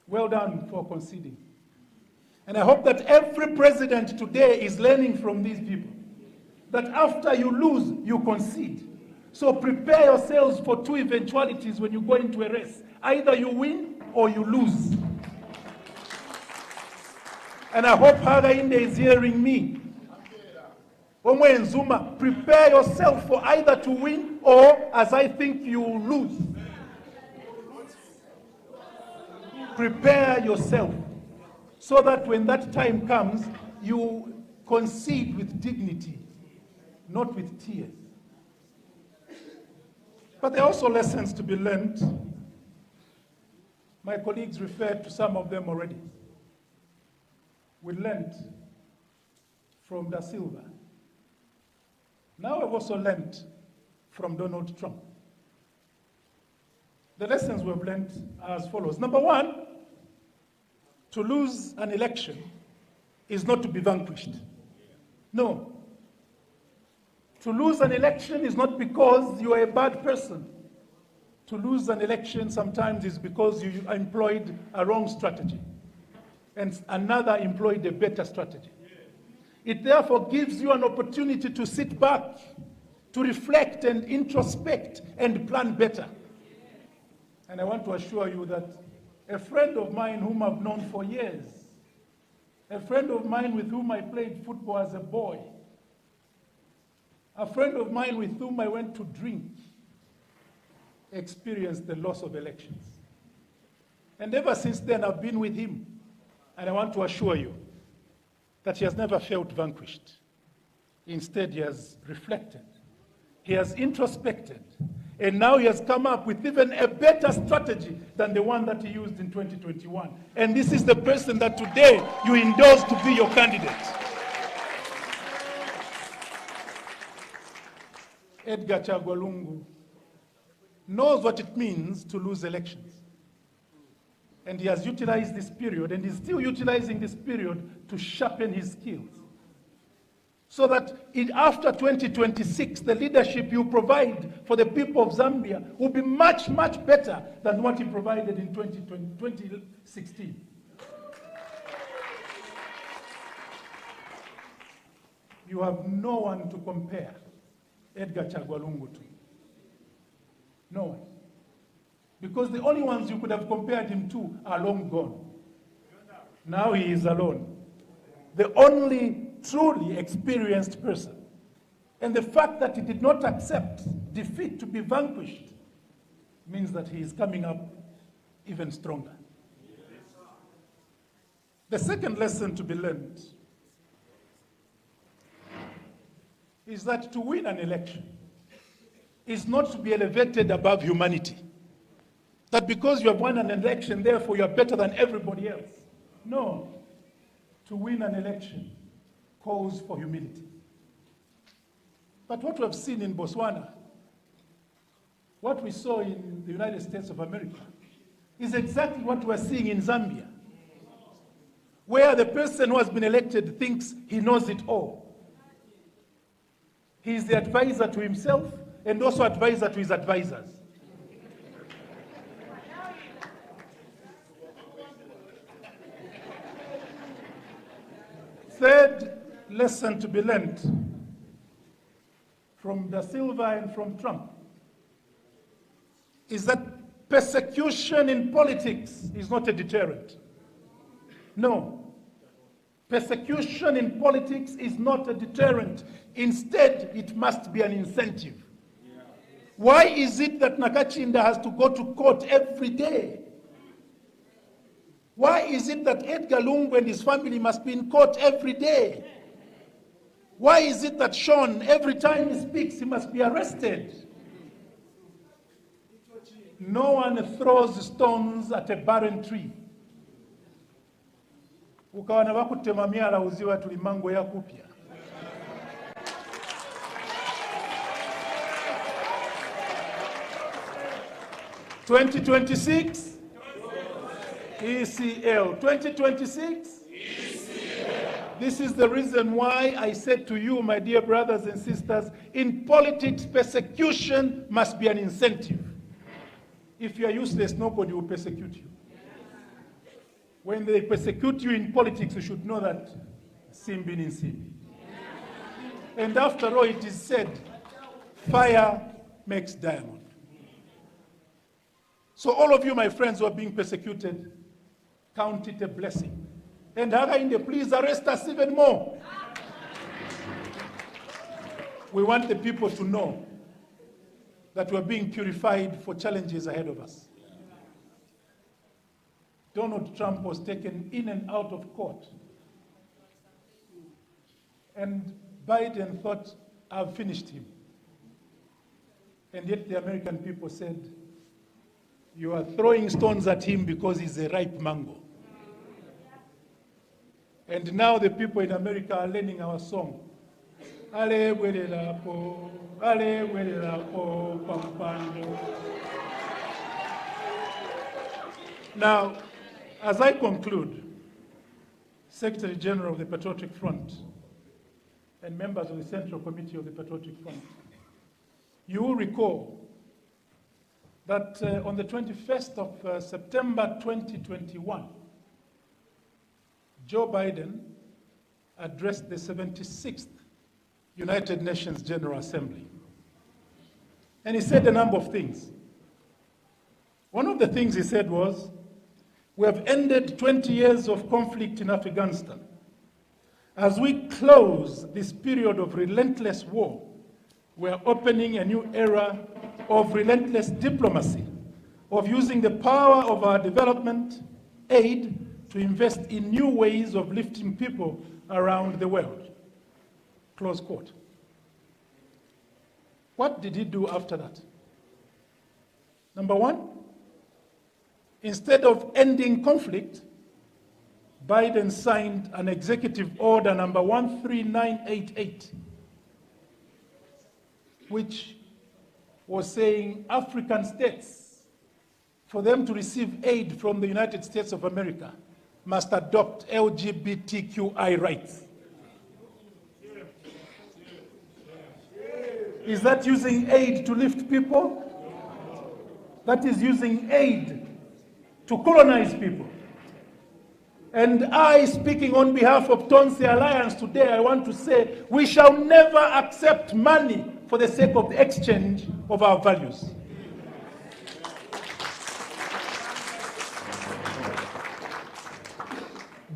Well done for conceding. And I hope that every president today is learning from these people. That after you lose, you concede. So prepare yourselves for two eventualities when you go into a race. Either you win or you lose. And I hope Hagainde is hearing me. Omwe Nzuma, prepare yourself for either to win or, as I think, you will lose. Prepare yourself. so that when that time comes, you concede with dignity, not with tears. But there are also lessons to be learned. My colleagues referred to some of them already. We learned from Da Silva. Now I've also learned from Donald Trump. The lessons we've learned are as follows. Number one, to lose an election is not to be vanquished. No. To lose an election is not because you are a bad person. To lose an election sometimes is because you employed a wrong strategy and another employed a better strategy. It therefore gives you an opportunity to sit back, to reflect and introspect and plan better. And I want to assure you that a friend of mine whom I've known for years, a friend of mine with whom I played football as a boy, a friend of mine with whom I went to drink, experienced the loss of elections. And ever since then, I've been with him. And I want to assure you that he has never felt vanquished. Instead, he has reflected. He has introspected. And now he has come up with even a better strategy than the one that he used in 2021. And this is the person that today you endorse to be your candidate. Edgar Chagwa Lungu knows what it means to lose elections. And he has utilized this period, and is still utilizing this period to sharpen his skills. So that after 2026, the leadership you provide for the people of Zambia will be much, much better than what he provided in 2016. You have no one to compare Edgar Chagwa Lungu to. No one. Because the only ones you could have compared him to are long gone. Now he is alone. The only truly experienced person. And the fact that he did not accept defeat to be vanquished means that he is coming up even stronger. The second lesson to be learned is that to win an election is not to be elevated above humanity. That because you have won an election, therefore you are better than everybody else. No. To win an election calls for humility. But what we have seen in Botswana, what we saw in the United States of America, is exactly what we're seeing in Zambia, where the person who has been elected thinks he knows it all. He is the advisor to himself and also advisor to his advisors. Third lesson to be learned from Da Silva and from Trump is that persecution in politics is not a deterrent. No. Persecution in politics is not a deterrent. Instead, it must be an incentive. Why is it that Nakachinda has to go to court every day? Why is it that Edgar Lungu and his family must be in court every day? Why is it that Sean, every time he speaks, he must be arrested? No one throws stones at a barren tree. Ukawana bakutema myala uziwa tulimango ya kupya. (2026) ECL. 2026? ECL. This is the reason why I said to you, my dear brothers and sisters, in politics, persecution must be an incentive. If you are useless, nobody will persecute you. When they persecute you in politics, you should know that Simbi in Simbi. And after all, it is said, fire makes diamond. So all of you, my friends who are being persecuted, count it a blessing. And Hagainde, please arrest us even more. We want the people to know that we're being purified for challenges ahead of us. Donald Trump was taken in and out of court. And Biden thought, I've finished him. And yet the American people said, you are throwing stones at him because he's a ripe mango. And now the people in America are learning our song. Ale welelapo, ale welelapo, pampando. Now, as I conclude, Secretary General of the Patriotic Front and members of the Central Committee of the Patriotic Front, you will recall that on the 21st of September 2021, Joe Biden addressed the 76th United Nations General Assembly. And he said a number of things. One of the things he said was, we have ended 20 years of conflict in Afghanistan. As we close this period of relentless war, we are opening a new era of relentless diplomacy, of using the power of our development aid to invest in new ways of lifting people around the world. Close quote. What did he do after that? Number one, instead of ending conflict, Biden signed an executive order number 13988, which was saying African states, for them to receive aid from the United States of America, must adopt LGBTQI rights. Is that using aid to lift people? That is using aid to colonize people. And I, speaking on behalf of Tonse Alliance today, I want to say we shall never accept money for the sake of the exchange of our values.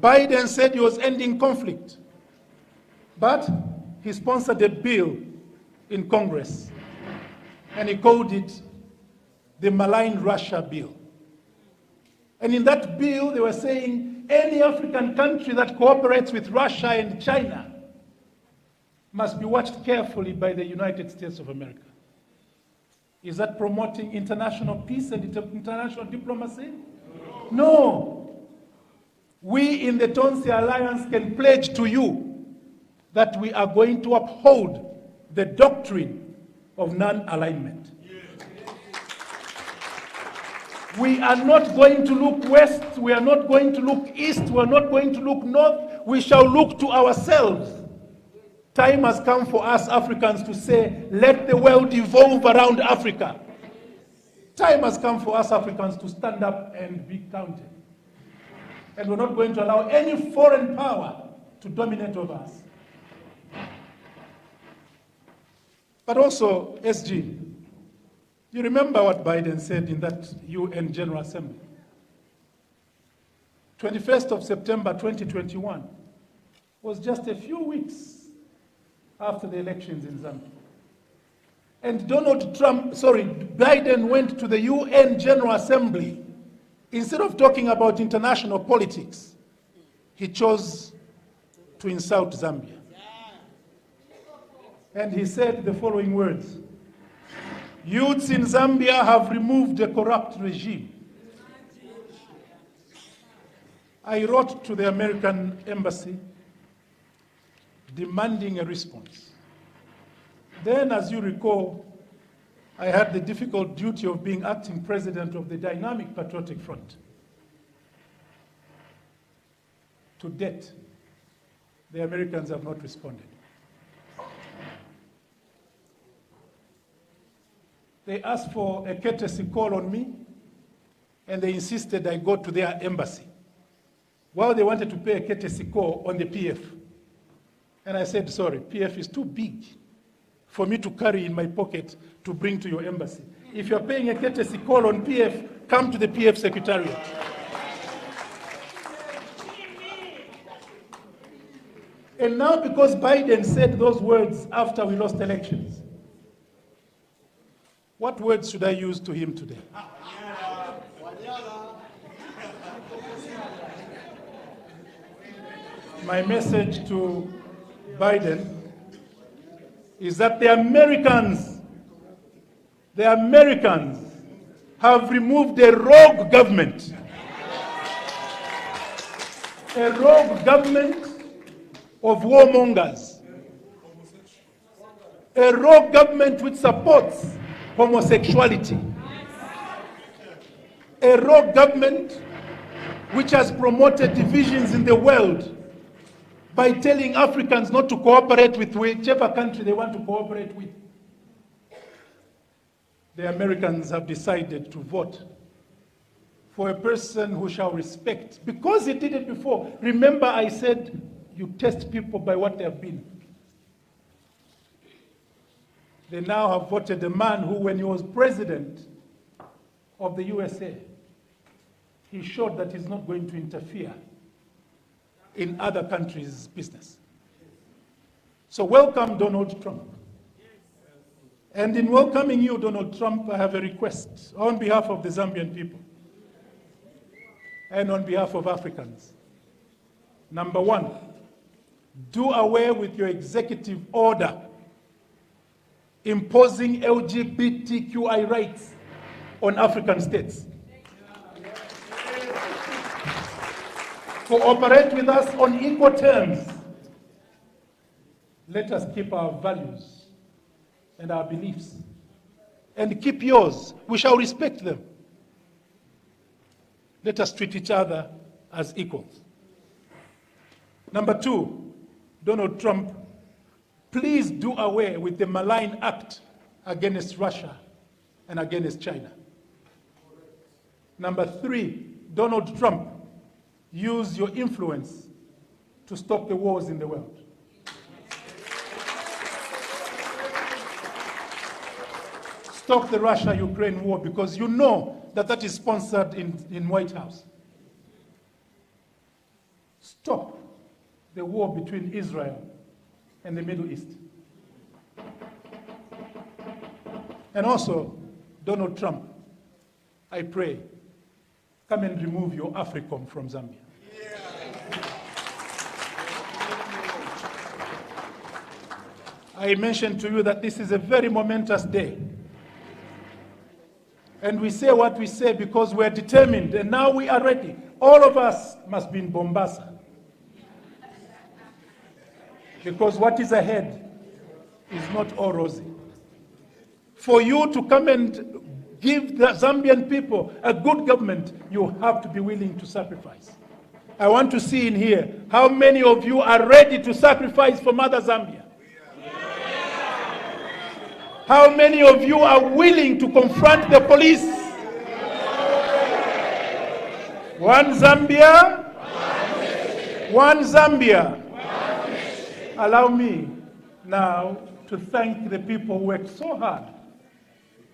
Biden said he was ending conflict, but he sponsored a bill in Congress, and he called it the Malign Russia Bill. And in that bill, they were saying any African country that cooperates with Russia and China must be watched carefully by the United States of America. Is that promoting international peace and international diplomacy? No. We in the Tonse Alliance can pledge to you that we are going to uphold the doctrine of non-alignment. We are not going to look west, we are not going to look east, we are not going to look north, we shall look to ourselves. Time has come for us Africans to say, let the world evolve around Africa. Time has come for us Africans to stand up and be counted. And we're not going to allow any foreign power to dominate over us. But also, SG, you remember what Biden said in that UN General Assembly? 21st of September 2021 was just a few weeks after the elections in Zambia. And Biden went to the UN General Assembly. Instead of talking about international politics, he chose to insult Zambia. And he said the following words: youths in Zambia have removed a corrupt regime. I wrote to the American embassy demanding a response. Then, as you recall, I had the difficult duty of being acting president of the dynamic Patriotic Front. To date, the Americans have not responded. They asked for a courtesy call on me, and they insisted I go to their embassy. Well, they wanted to pay a courtesy call on the PF. And I said, sorry, PF is too big for me to carry in my pocket to bring to your embassy. If you're paying a courtesy call on PF, come to the PF Secretariat. And now, because Biden said those words after we lost elections, what words should I use to him today? My message to Biden is that the Americans have removed a rogue government. A rogue government of warmongers. A rogue government which supports homosexuality. A rogue government which has promoted divisions in the world by telling Africans not to cooperate with whichever country they want to cooperate with. The Americans have decided to vote for a person who shall respect, because he did it before. Remember, I said you test people by what they have been. They now have voted a man who, when he was president of the USA, he showed that he's not going to interfere in other countries' business. So welcome, Donald Trump. And in welcoming you, Donald Trump, I have a request on behalf of the Zambian people and on behalf of Africans. Number one, do away with your executive order imposing LGBTQI rights on African states. Cooperate with us on equal terms. Let us keep our values and our beliefs, and keep yours. We shall respect them. Let us treat each other as equals. Number two, Donald Trump, please do away with the malign act against Russia and against China. Number three, Donald Trump, use your influence to stop the wars in the world. Stop the Russia-Ukraine war, because you know that that is sponsored in White House. Stop the war between Israel and the Middle East. And also, Donald Trump, I pray, come and remove your AFRICOM from Zambia. I mentioned to you that this is a very momentous day. And we say what we say because we're determined, and now we are ready. All of us must be in Mombasa. Because what is ahead is not all rosy. For you to come and give the Zambian people a good government, you have to be willing to sacrifice. I want to see in here, how many of you are ready to sacrifice for Mother Zambia? How many of you are willing to confront the police? One Zambia, one Zambia. Allow me now to thank the people who worked so hard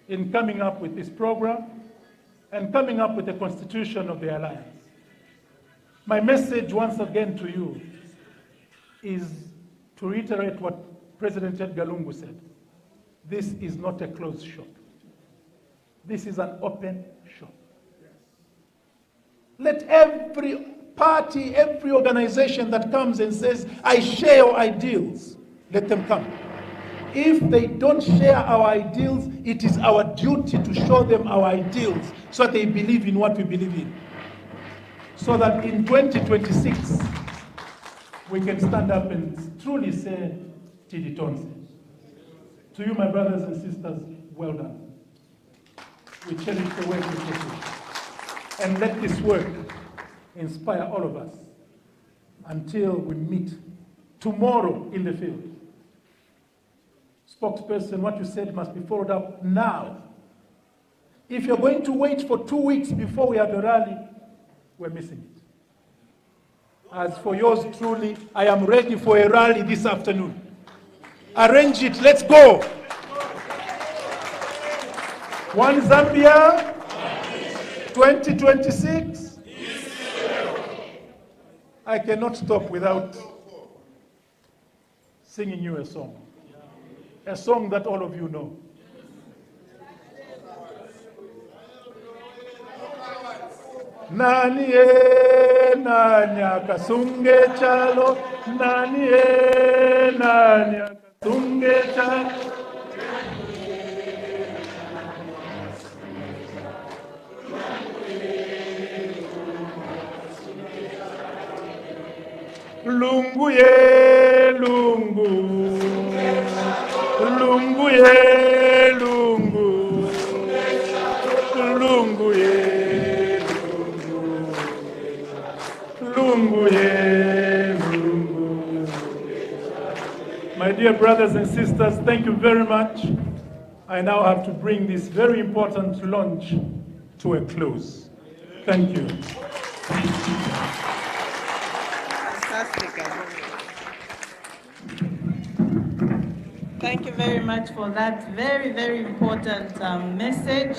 in coming up with this program and coming up with the constitution of the Alliance. My message once again to you is to reiterate what President Edgar Lungu said. This is not a closed shop. This is an open shop. Let every party, every organization that comes and says, I share your ideals, let them come. If they don't share our ideals, it is our duty to show them our ideals so that they believe in what we believe in. So that in 2026, we can stand up and truly say, Tidi Tonse. To you, my brothers and sisters, well done. We cherish the work we put in. And let this work inspire all of us until we meet tomorrow in the field. Spokesperson, what you said must be followed up now. If you're going to wait for 2 weeks before we have a rally, we're missing it. As for yours truly, I am ready for a rally this afternoon. Arrange it, let's go. One Zambia, 2026. I cannot stop without singing you a song that all of you know. Nani nani akasunge chalo, nani akasunge chalo. Lungu ye lungu, lungu ye lungu, lungu ye lungu ye lungu. My dear brothers and sisters, thank you very much. I now have to bring this very important launch to a close. Thank you. Thank you very much for that very, very important message.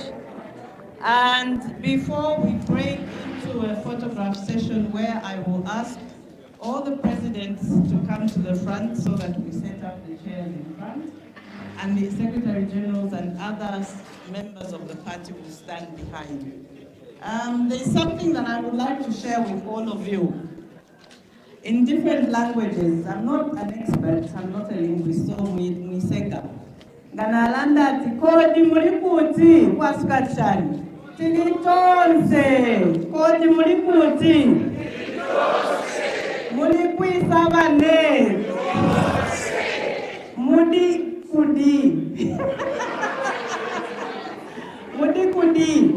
And before we break into a photograph session where I will ask all the presidents to come to the front so that we set up the chairs in front, and the Secretary Generals and other members of the party will stand behind. There's something that I would like to share with all of you. In different languages, I'm not an expert, I'm not a linguist, so mwiseka. Ganalanda tikodi mulikuti kwa skachani. Tini Tonse, kodi mulikuti. Mulikui sabane. Mudi kudi. Mudi kudi.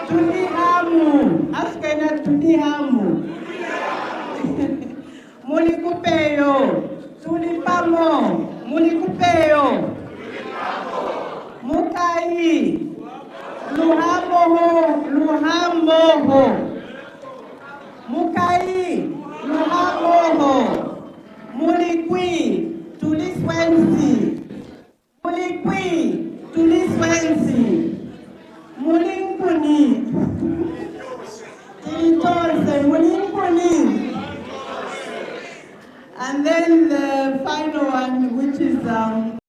Tudi hamu. Askena tudi hamu. Mulikupeyo, tulipamo, mulikupeyo, mukai, luhamboho, mukai, luhamboho, mulikwi, tuliswensi, mulikwi, tuliswensi, mulinkuni, Tonse, mulinkuni. And then the final one, which is